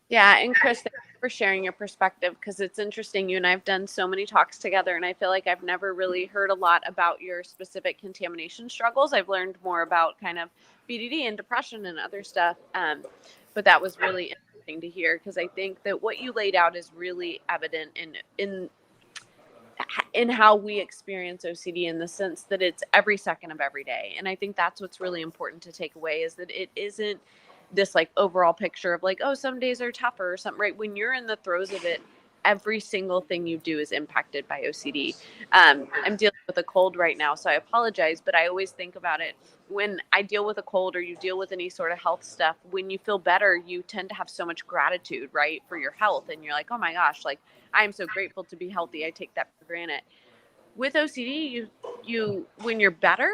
Yeah. And Chris, thank you for sharing your perspective, because it's interesting. You and I have done so many talks together, and I feel like I've never really heard a lot about your specific contamination struggles. I've learned more about kind of BDD and depression and other stuff. But that was really interesting to hear, because I think that what you laid out is really evident in how we experience OCD, in the sense that it's every second of every day. And I think that's what's really important to take away, is that it isn't this overall picture of oh, some days are tougher or something, right? When you're in the throes of it, every single thing you do is impacted by OCD. I'm dealing with a cold right now, so I apologize, but I always think about it. When I deal with a cold, or you deal with any sort of health stuff, when you feel better, you tend to have so much gratitude, right, for your health. And you're like, oh my gosh, I am so grateful to be healthy. I take that for granted. With OCD, you when you're better,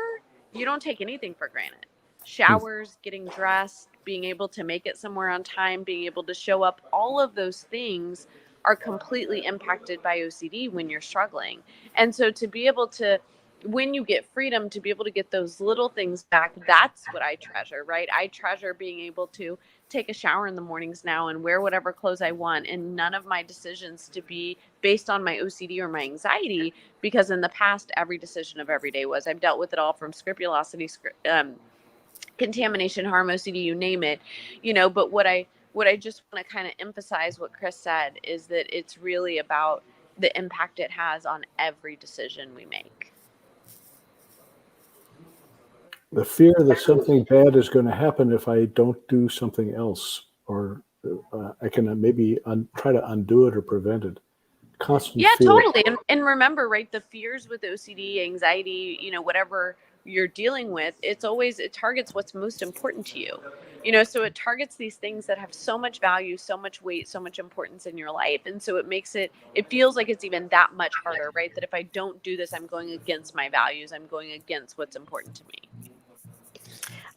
you don't take anything for granted. Showers, getting dressed, being able to make it somewhere on time, being able to show up, all of those things are completely impacted by OCD when you're struggling. And so to be able to, when you get freedom, to be able to get those little things back, that's what I treasure, right? I treasure being able to take a shower in the mornings now and wear whatever clothes I want, and none of my decisions to be based on my OCD or my anxiety, because in the past, every decision of every day was. I've dealt with it all, from scrupulosity, contamination, harm, OCD, you name it, but what I just want to kind of emphasize what Chris said is that it's really about the impact it has on every decision we make. The fear that something bad is going to happen if I don't do something else, or I can maybe try to undo it or prevent it. Constant fear. Totally. And remember, right, the fears with OCD, anxiety, whatever you're dealing with, it targets what's most important to you. So it targets these things that have so much value, so much weight, so much importance in your life. And so it feels like it's even that much harder, right? That if I don't do this, I'm going against my values. I'm going against what's important to me.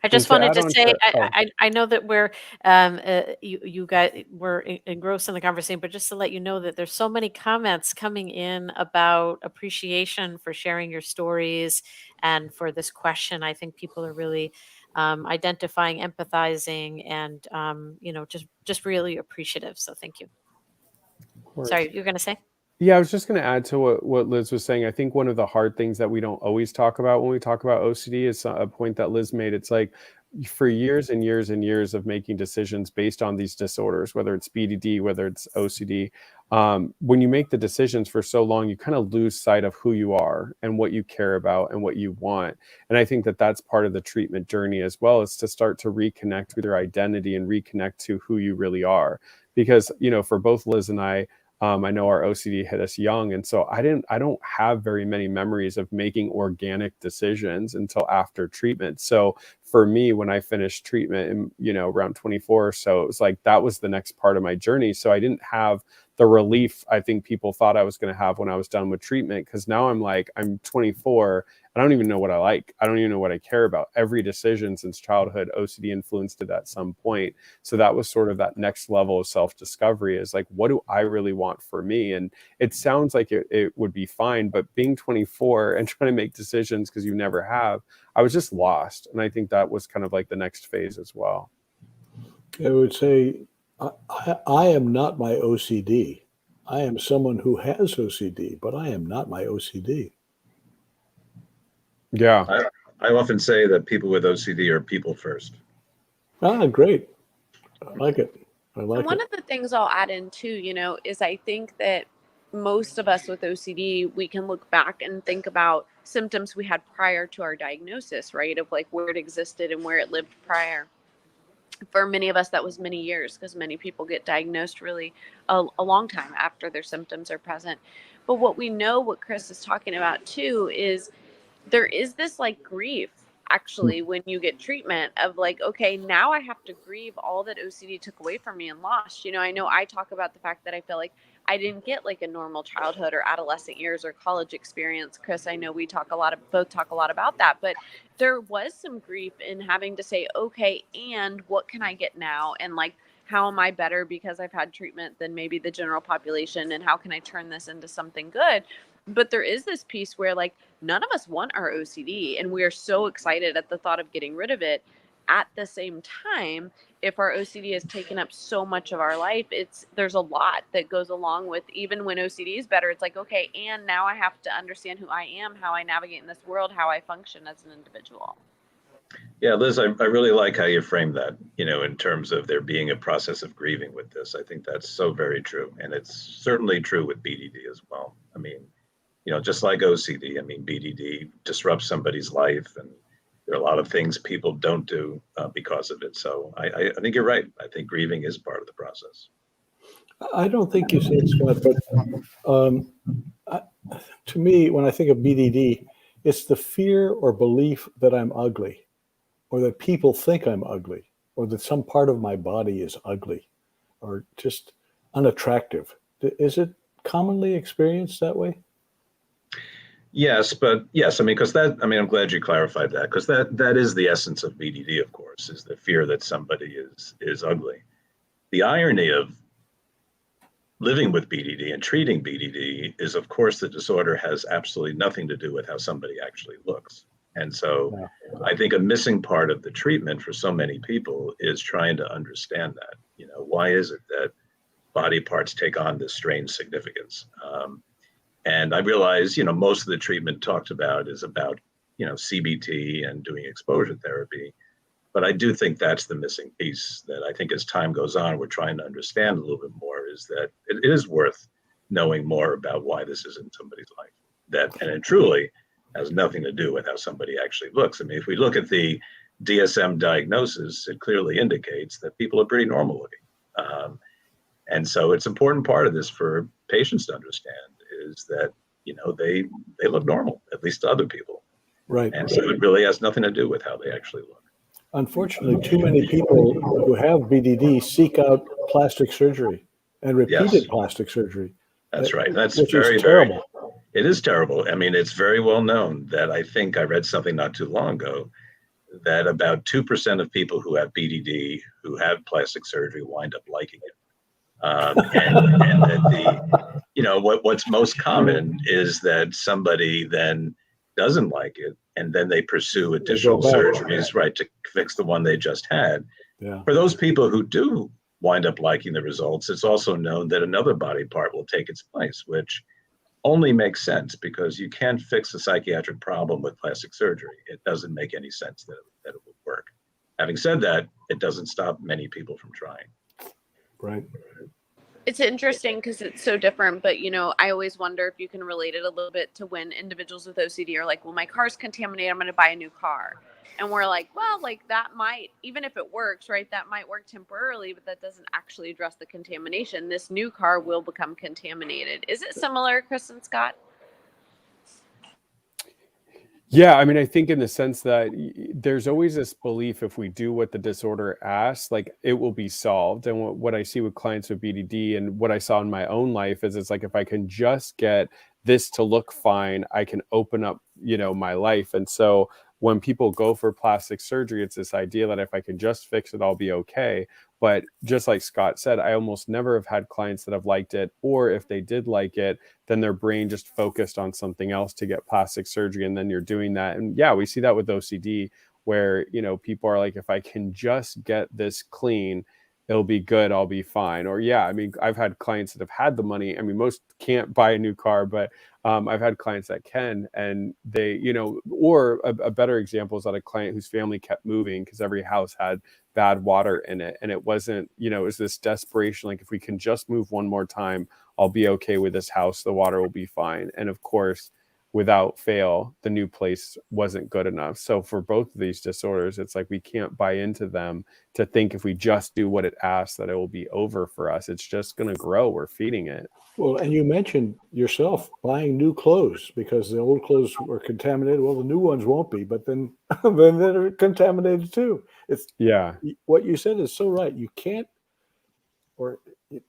I just wanted to say, I know that we're, you guys were engrossed in the conversation, but just to let you know that there's so many comments coming in about appreciation for sharing your stories and for this question. I think people are really identifying, empathizing, and, just really appreciative. So thank you. Sorry, you're going to say? Yeah, I was just going to add to what Liz was saying. I think one of the hard things that we don't always talk about when we talk about OCD is a point that Liz made. It's for years and years and years of making decisions based on these disorders, whether it's BDD, whether it's OCD, when you make the decisions for so long, you kind of lose sight of who you are and what you care about and what you want. And I think that that's part of the treatment journey as well, is to start to reconnect with your identity and reconnect to who you really are. Because, you know, for both Liz and I know our OCD hit us young. And so I don't have very many memories of making organic decisions until after treatment. So for me, when I finished treatment in, you know, around 24 or so, it was like, that was the next part of my journey. So I didn't have the relief I think people thought I was going to have when I was done with treatment. Because now I'm like, I'm 24. I don't even know what I like. I don't even know what I care about. Every decision since childhood, OCD influenced it at some point. So that was sort of that next level of self-discovery, is like, what do I really want for me? And it sounds like it would be fine, but being 24 and trying to make decisions because you never have, I was just lost. And I think that was kind of like the next phase as well. I would say I am not my OCD. I am someone who has OCD, but I am not my OCD. Yeah. I often say that people with OCD are people first. Ah, great. I like it. I like And one it. of the things I'll add in too, you know, is I think that most of us with OCD, we can look back and think about symptoms we had prior to our diagnosis, right? Of like where it existed and where it lived prior. For many of us, that was many years, because many people get diagnosed really a long time after their symptoms are present. But what we know, what Chris is talking about too, is there is this like grief actually when you get treatment of like, okay, now I have to grieve all that OCD took away from me and lost. You know I talk about the fact that I feel like I didn't get like a normal childhood or adolescent years or college experience. Chris, I know we both talk a lot about that, but there was some grief in having to say, okay, and what can I get now? And like, how am I better because I've had treatment than maybe the general population? And how can I turn this into something good? But there is this piece where like none of us want our OCD, and we are so excited at the thought of getting rid of it. At the same time, if our OCD has taken up so much of our life, there's a lot that goes along with, even when OCD is better, it's like, okay, and now I have to understand who I am, how I navigate in this world, how I function as an individual. Yeah, Liz, I really like how you framed that, you know, in terms of there being a process of grieving with this. I think that's so very true. And it's certainly true with BDD as well. I mean, you know, just like OCD, I mean, BDD disrupts somebody's life, and there are a lot of things people don't do because of it. So I think you're right. I think grieving is part of the process. I don't think you said, Scott, but to me, when I think of BDD, it's the fear or belief that I'm ugly, or that people think I'm ugly, or that some part of my body is ugly, or just unattractive. Is it commonly experienced that way? Yes, but yes, I mean, I'm glad you clarified that, because that is the essence of BDD, of course, is the fear that somebody is ugly. The irony of living with BDD and treating BDD is, of course, the disorder has absolutely nothing to do with how somebody actually looks. And so I think a missing part of the treatment for so many people is trying to understand that, you know, why is it that body parts take on this strange significance? And I realize, you know, most of the treatment talked about is about, you know, CBT and doing exposure therapy. But I do think that's the missing piece that I think as time goes on, we're trying to understand a little bit more, is that it is worth knowing more about why this is in somebody's life. And it truly has nothing to do with how somebody actually looks. I mean, if we look at the DSM diagnosis, it clearly indicates that people are pretty normal looking. And so it's an important part of this for patients to understand, is that, you know, they look normal, at least to other people. Right. And so it really has nothing to do with how they actually look. Unfortunately, too many people who have BDD seek out plastic surgery and repeated plastic surgery. That's right. That's which very, is terrible. It is terrible. I mean, it's very well known that I think I read something not too long ago that about 2% of people who have BDD who have plastic surgery wind up liking it. And that you know, what's most common is that somebody then doesn't like it, and then they pursue additional surgeries, right, to fix the one they just had. Yeah. For those people who do wind up liking the results, it's also known that another body part will take its place, which only makes sense because you can't fix a psychiatric problem with plastic surgery. It doesn't make any sense that it would work. Having said that, it doesn't stop many people from trying. Right. It's interesting because it's so different, but I always wonder if you can relate it a little bit to when individuals with OCD are like, well, my car's contaminated, I'm going to buy a new car. And we're like, well, like that might, even if it works, right, that might work temporarily, but that doesn't actually address the contamination. This new car will become contaminated. Is it similar, Chris and Scott? Yeah, I mean, I think in the sense that there's always this belief if we do what the disorder asks, like it will be solved. And what I see with clients with BDD and what I saw in my own life is it's like, if I can just get this to look fine, I can open up, my life. And so when people go for plastic surgery, it's this idea that if I can just fix it, I'll be okay. But just like Scott said, I almost never have had clients that have liked it, or if they did like it, then their brain just focused on something else to get plastic surgery. And then you're doing that. And yeah, we see that with OCD where, people are like, if I can just get this clean, it'll be good, I'll be fine. Or yeah, I mean, I've had clients that have had the money. I mean, most can't buy a new car, but I've had clients that can, and they, or a better example is that a client whose family kept moving because every house had bad water in it. And it wasn't, it was this desperation, like if we can just move one more time, I'll be okay with this house, the water will be fine. And of course, without fail, the new place wasn't good enough. So for both of these disorders, it's like we can't buy into them to think if we just do what it asks that it will be over for us. It's just going to grow. We're feeding it. Well, and you mentioned yourself buying new clothes because the old clothes were contaminated. Well, the new ones won't be, but then they're contaminated too. It's what you said is so right. You can't, or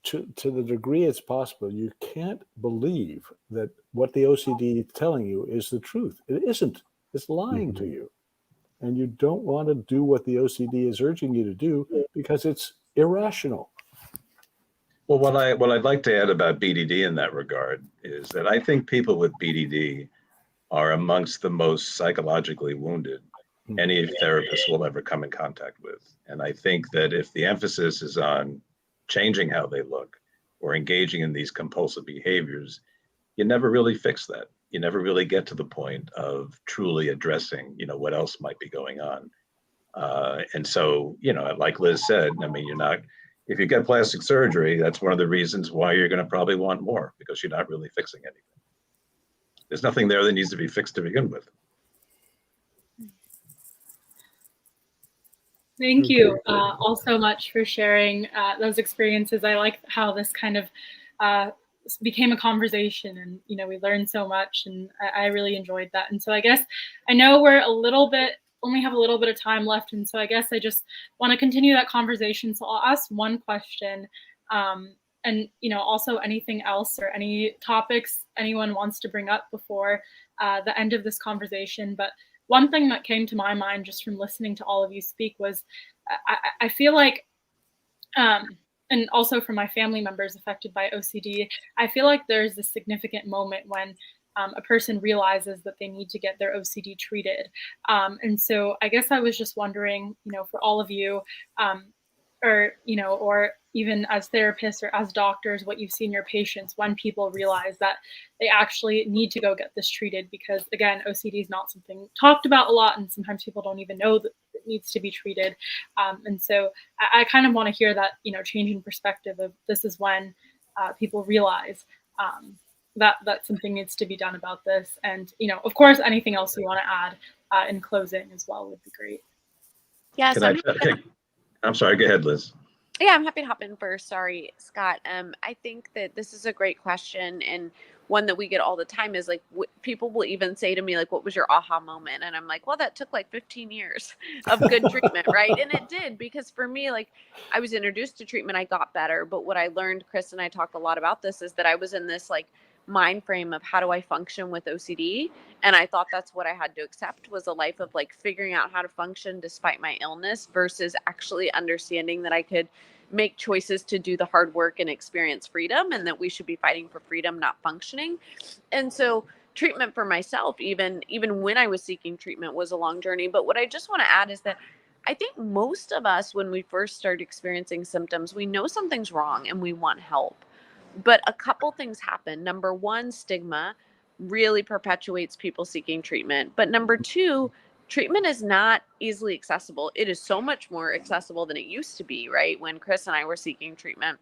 to the degree it's possible, you can't believe that what the OCD is telling you is the truth. It isn't. It's lying to you. And you don't want to do what the OCD is urging you to do because it's irrational. Well, what I'd like to add about BDD in that regard is that I think people with BDD are amongst the most psychologically wounded any therapist will ever come in contact with. And I think that if the emphasis is on changing how they look or engaging in these compulsive behaviors, you never really fix that. You never really get to the point of truly addressing, what else might be going on. And so, like Liz said, I mean, if you get plastic surgery, that's one of the reasons why you're going to probably want more, because you're not really fixing anything. There's nothing there that needs to be fixed to begin with. Thank you all so much for sharing those experiences. I like how this kind of became a conversation, and we learned so much, and I really enjoyed that. And so I guess I know we're only have a little bit of time left, and so I guess I just want to continue that conversation. So I'll ask one question, and also anything else or any topics anyone wants to bring up before the end of this conversation. But one thing that came to my mind just from listening to all of you speak was I feel like, and also from my family members affected by OCD, I feel like there's a significant moment when a person realizes that they need to get their OCD treated. And so I guess I was just wondering, for all of you, or even as therapists or as doctors, what you've seen your patients when people realize that they actually need to go get this treated, because again, OCD is not something talked about a lot, and sometimes people don't even know that it needs to be treated. And so I kind of want to hear that, change in perspective of this is when people realize that something needs to be done about this. And, of course, anything else you want to add in closing as well would be great. Yeah. I'm sorry, go ahead, Liz. Yeah, I'm happy to hop in first. Sorry, Scott. I think that this is a great question, and one that we get all the time is like, people will even say to me, like, what was your aha moment? And I'm like, well, that took like 15 years of good treatment, right? And it did, because for me, like, I was introduced to treatment, I got better. But what I learned, Chris and I talked a lot about this, is that I was in this like mind frame of how do I function with OCD? And I thought that's what I had to accept, was a life of like figuring out how to function despite my illness, versus actually understanding that I could make choices to do the hard work and experience freedom, and that we should be fighting for freedom, not functioning. And so treatment for myself, even when I was seeking treatment, was a long journey. But what I just want to add is that I think most of us, when we first start experiencing symptoms, we know something's wrong and we want help. But a couple things happen. Number one, stigma really perpetuates people seeking treatment. But number two, treatment is not easily accessible. It is so much more accessible than it used to be, right? When Chris and I were seeking treatment.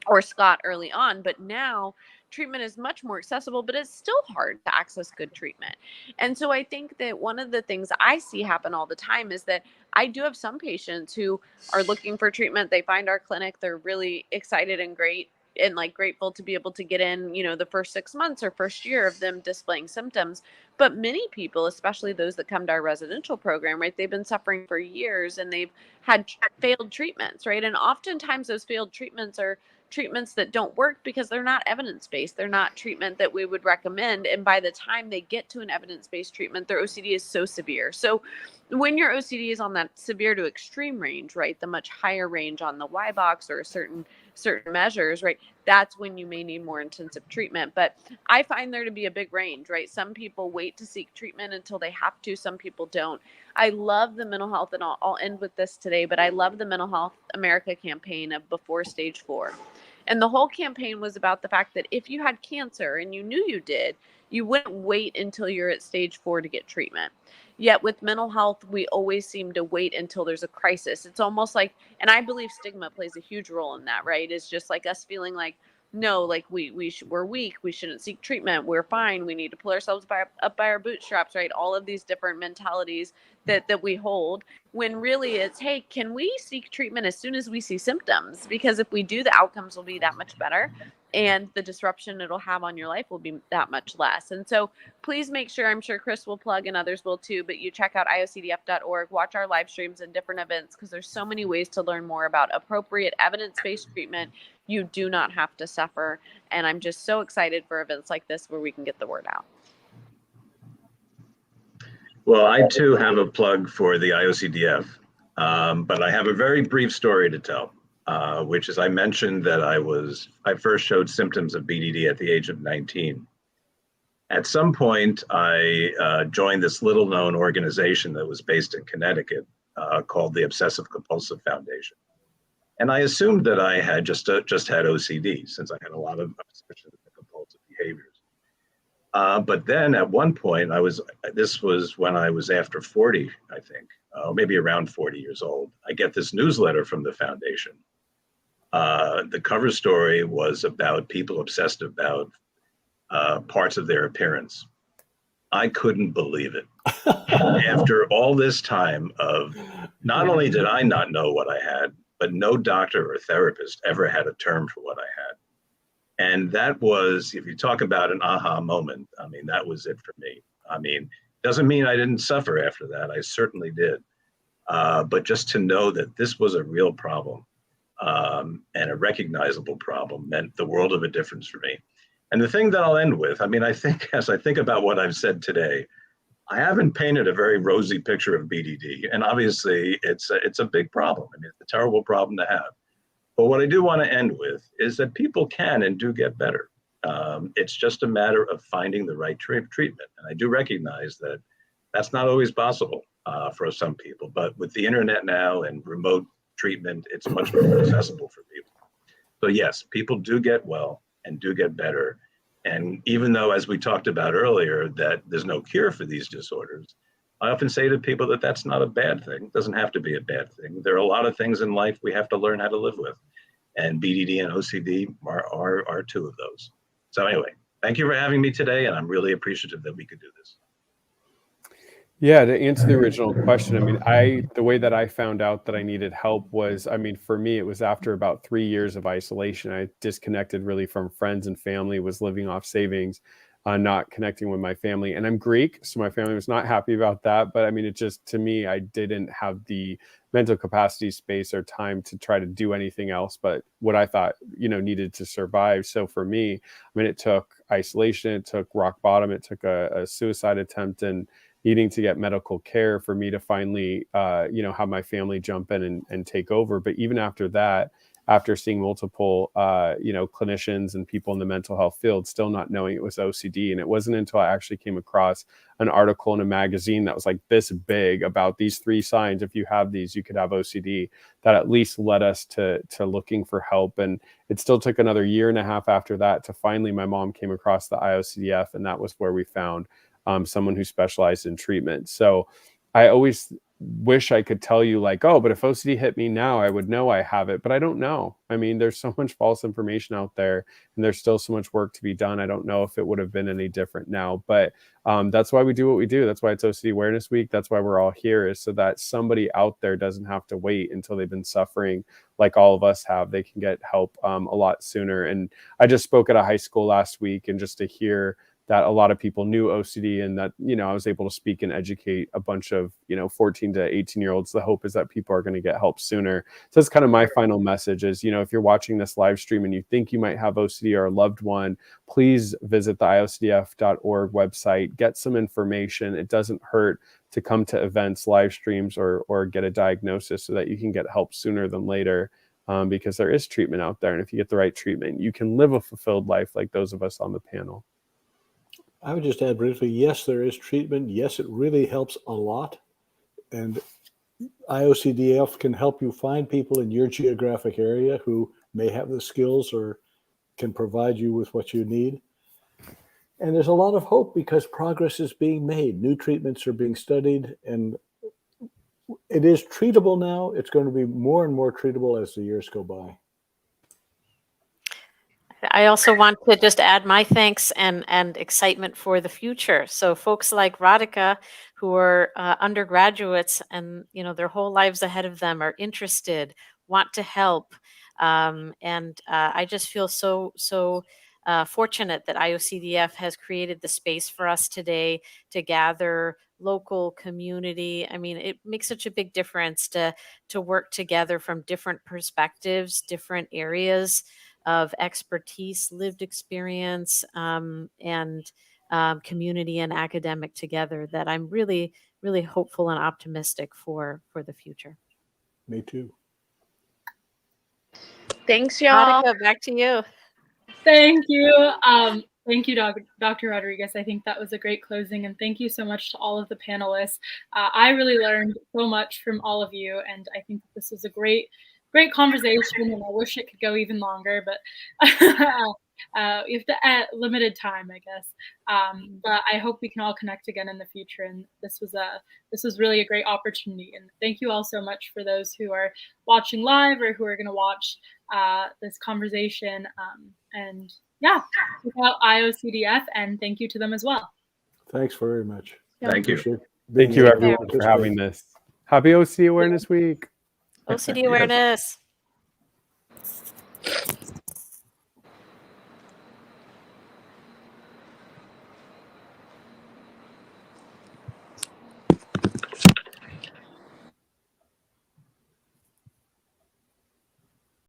or Scott early on, but now treatment is much more accessible, but it's still hard to access good treatment. And so I think that one of the things I see happen all the time is that I do have some patients who are looking for treatment. They find our clinic, they're really excited and great and like grateful to be able to get in, the first 6 months or first year of them displaying symptoms. But many people, especially those that come to our residential program, right, they've been suffering for years and they've had failed treatments, right? And oftentimes those failed treatments are treatments that don't work because they're not evidence-based. They're not treatment that we would recommend. And by the time they get to an evidence-based treatment, their OCD is so severe. So when your OCD is on that severe to extreme range, right, the much higher range on the Y box or certain measures, right, that's when you may need more intensive treatment. But I find there to be a big range, right? Some people wait to seek treatment until they have to. Some people don't. I love the mental health, and I'll end with this today, but I love the Mental Health America campaign of Before Stage 4. And the whole campaign was about the fact that if you had cancer and you knew you did, you wouldn't wait until you're at stage 4 to get treatment. Yet with mental health, we always seem to wait until there's a crisis. It's almost like, and I believe stigma plays a huge role in that, right? It's just like us feeling like, no, like we're weak, we shouldn't seek treatment, we're fine, we need to pull ourselves up by our bootstraps, right? All of these different mentalities that we hold, when really it's, hey, can we seek treatment as soon as we see symptoms? Because if we do, the outcomes will be that much better and the disruption it'll have on your life will be that much less. And so please make sure, I'm sure Chris will plug and others will too, but you check out iocdf.org, watch our live streams and different events, because there's so many ways to learn more about appropriate evidence-based treatment. You do not have to suffer. And I'm just so excited for events like this where we can get the word out. Well, I too have a plug for the IOCDF, but I have a very brief story to tell, which is I mentioned that I first showed symptoms of BDD at the age of 19. At some point, I joined this little known organization that was based in Connecticut called the Obsessive Compulsive Foundation. And I assumed that I had just had OCD, since I had a lot of obsessive and compulsive behaviors. But then at one point, this was when I was after 40, I think, maybe around 40 years old. I get this newsletter from the foundation. The cover story was about people obsessed about parts of their appearance. I couldn't believe it. After all this time of, not only did I not know what I had, but no doctor or therapist ever had a term for what I had. And that was, if you talk about an aha moment, I mean, that was it for me. I mean, doesn't mean I didn't suffer after that. I certainly did. But just to know that this was a real problem and a recognizable problem meant the world of a difference for me. And the thing that I'll end with, I mean, I think as I think about what I've said today, I haven't painted a very rosy picture of BDD. And obviously it's a big problem. I mean, it's a terrible problem to have. But what I do want to end with is that people can and do get better. It's just a matter of finding the right treatment. And I do recognize that that's not always possible for some people. But with the internet now and remote treatment, it's much more accessible for people. So yes, people do get well and do get better. And even though, as we talked about earlier, that there's no cure for these disorders, I often say to people that that's not a bad thing. It doesn't have to be a bad thing. There are a lot of things in life we have to learn how to live with. And BDD and OCD are two of those. So anyway, thank you for having me today. And I'm really appreciative that we could do this. Yeah, to answer the original question, I mean, the way that I found out that I needed help was, I mean, for me, it was after about 3 years of isolation. I disconnected really from friends and family, was living off savings, not connecting with my family. And I'm Greek, so my family was not happy about that. But I mean, it just, to me, I didn't have the mental capacity, space, or time to try to do anything else but what I thought, needed to survive. So for me, I mean, it took isolation, it took rock bottom, it took a suicide attempt, and needing to get medical care for me to finally, have my family jump in and take over. But even after that, after seeing multiple, clinicians and people in the mental health field, still not knowing it was OCD. And it wasn't until I actually came across an article in a magazine that was like this big about these 3 signs. If you have these, you could have OCD, that at least led us to looking for help. And it still took another 1.5 years after that to finally, my mom came across the IOCDF, and that was where we found someone who specialized in treatment. So I always wish I could tell you like, oh, but if OCD hit me now, I would know I have it, but I don't know. I mean, there's so much false information out there, and there's still so much work to be done. I don't know if it would have been any different now, but that's why we do what we do. That's why it's OCD Awareness Week. That's why we're all here, is so that somebody out there doesn't have to wait until they've been suffering like all of us have. They can get help a lot sooner. And I just spoke at a high school last week, and just to hear that a lot of people knew OCD, and that, you know, I was able to speak and educate a bunch of, 14 to 18-year-olds. The hope is that people are going to get help sooner. So that's kind of my final message is, if you're watching this live stream and you think you might have OCD or a loved one, please visit the iocdf.org website, get some information. It doesn't hurt to come to events, live streams, or get a diagnosis so that you can get help sooner than later, because there is treatment out there. And if you get the right treatment, you can live a fulfilled life like those of us on the panel. I would just add briefly, yes, there is treatment. Yes, it really helps a lot. And IOCDF can help you find people in your geographic area who may have the skills or can provide you with what you need. And there's a lot of hope because progress is being made. New treatments are being studied, and it is treatable now. It's going to be more and more treatable as the years go by. I also want to just add my thanks and excitement for the future. So folks like Radhika, who are undergraduates and their whole lives ahead of them, are interested, want to help, and I just feel so fortunate that IOCDF has created the space for us today to gather local community. I mean, it makes such a big difference to work together from different perspectives, different areas of expertise, lived experience, and community and academic together, that I'm really, really hopeful and optimistic for the future. Me too. Thanks, y'all. Radhika, back to you. Thank you. Thank you, Dr. Rodriguez. I think that was a great closing, and thank you so much to all of the panelists. I really learned so much from all of you, and I think this was a great conversation, and I wish it could go even longer, but we have to limited time, I guess. But I hope we can all connect again in the future. And this was really a great opportunity. And thank you all so much for those who are watching live or who are going to watch this conversation. And yeah, check out IOCDF, and thank you to them as well. Thanks very much. Thank you. Thank you, everyone, for having this. Happy OCD Awareness Week. OCD Awareness.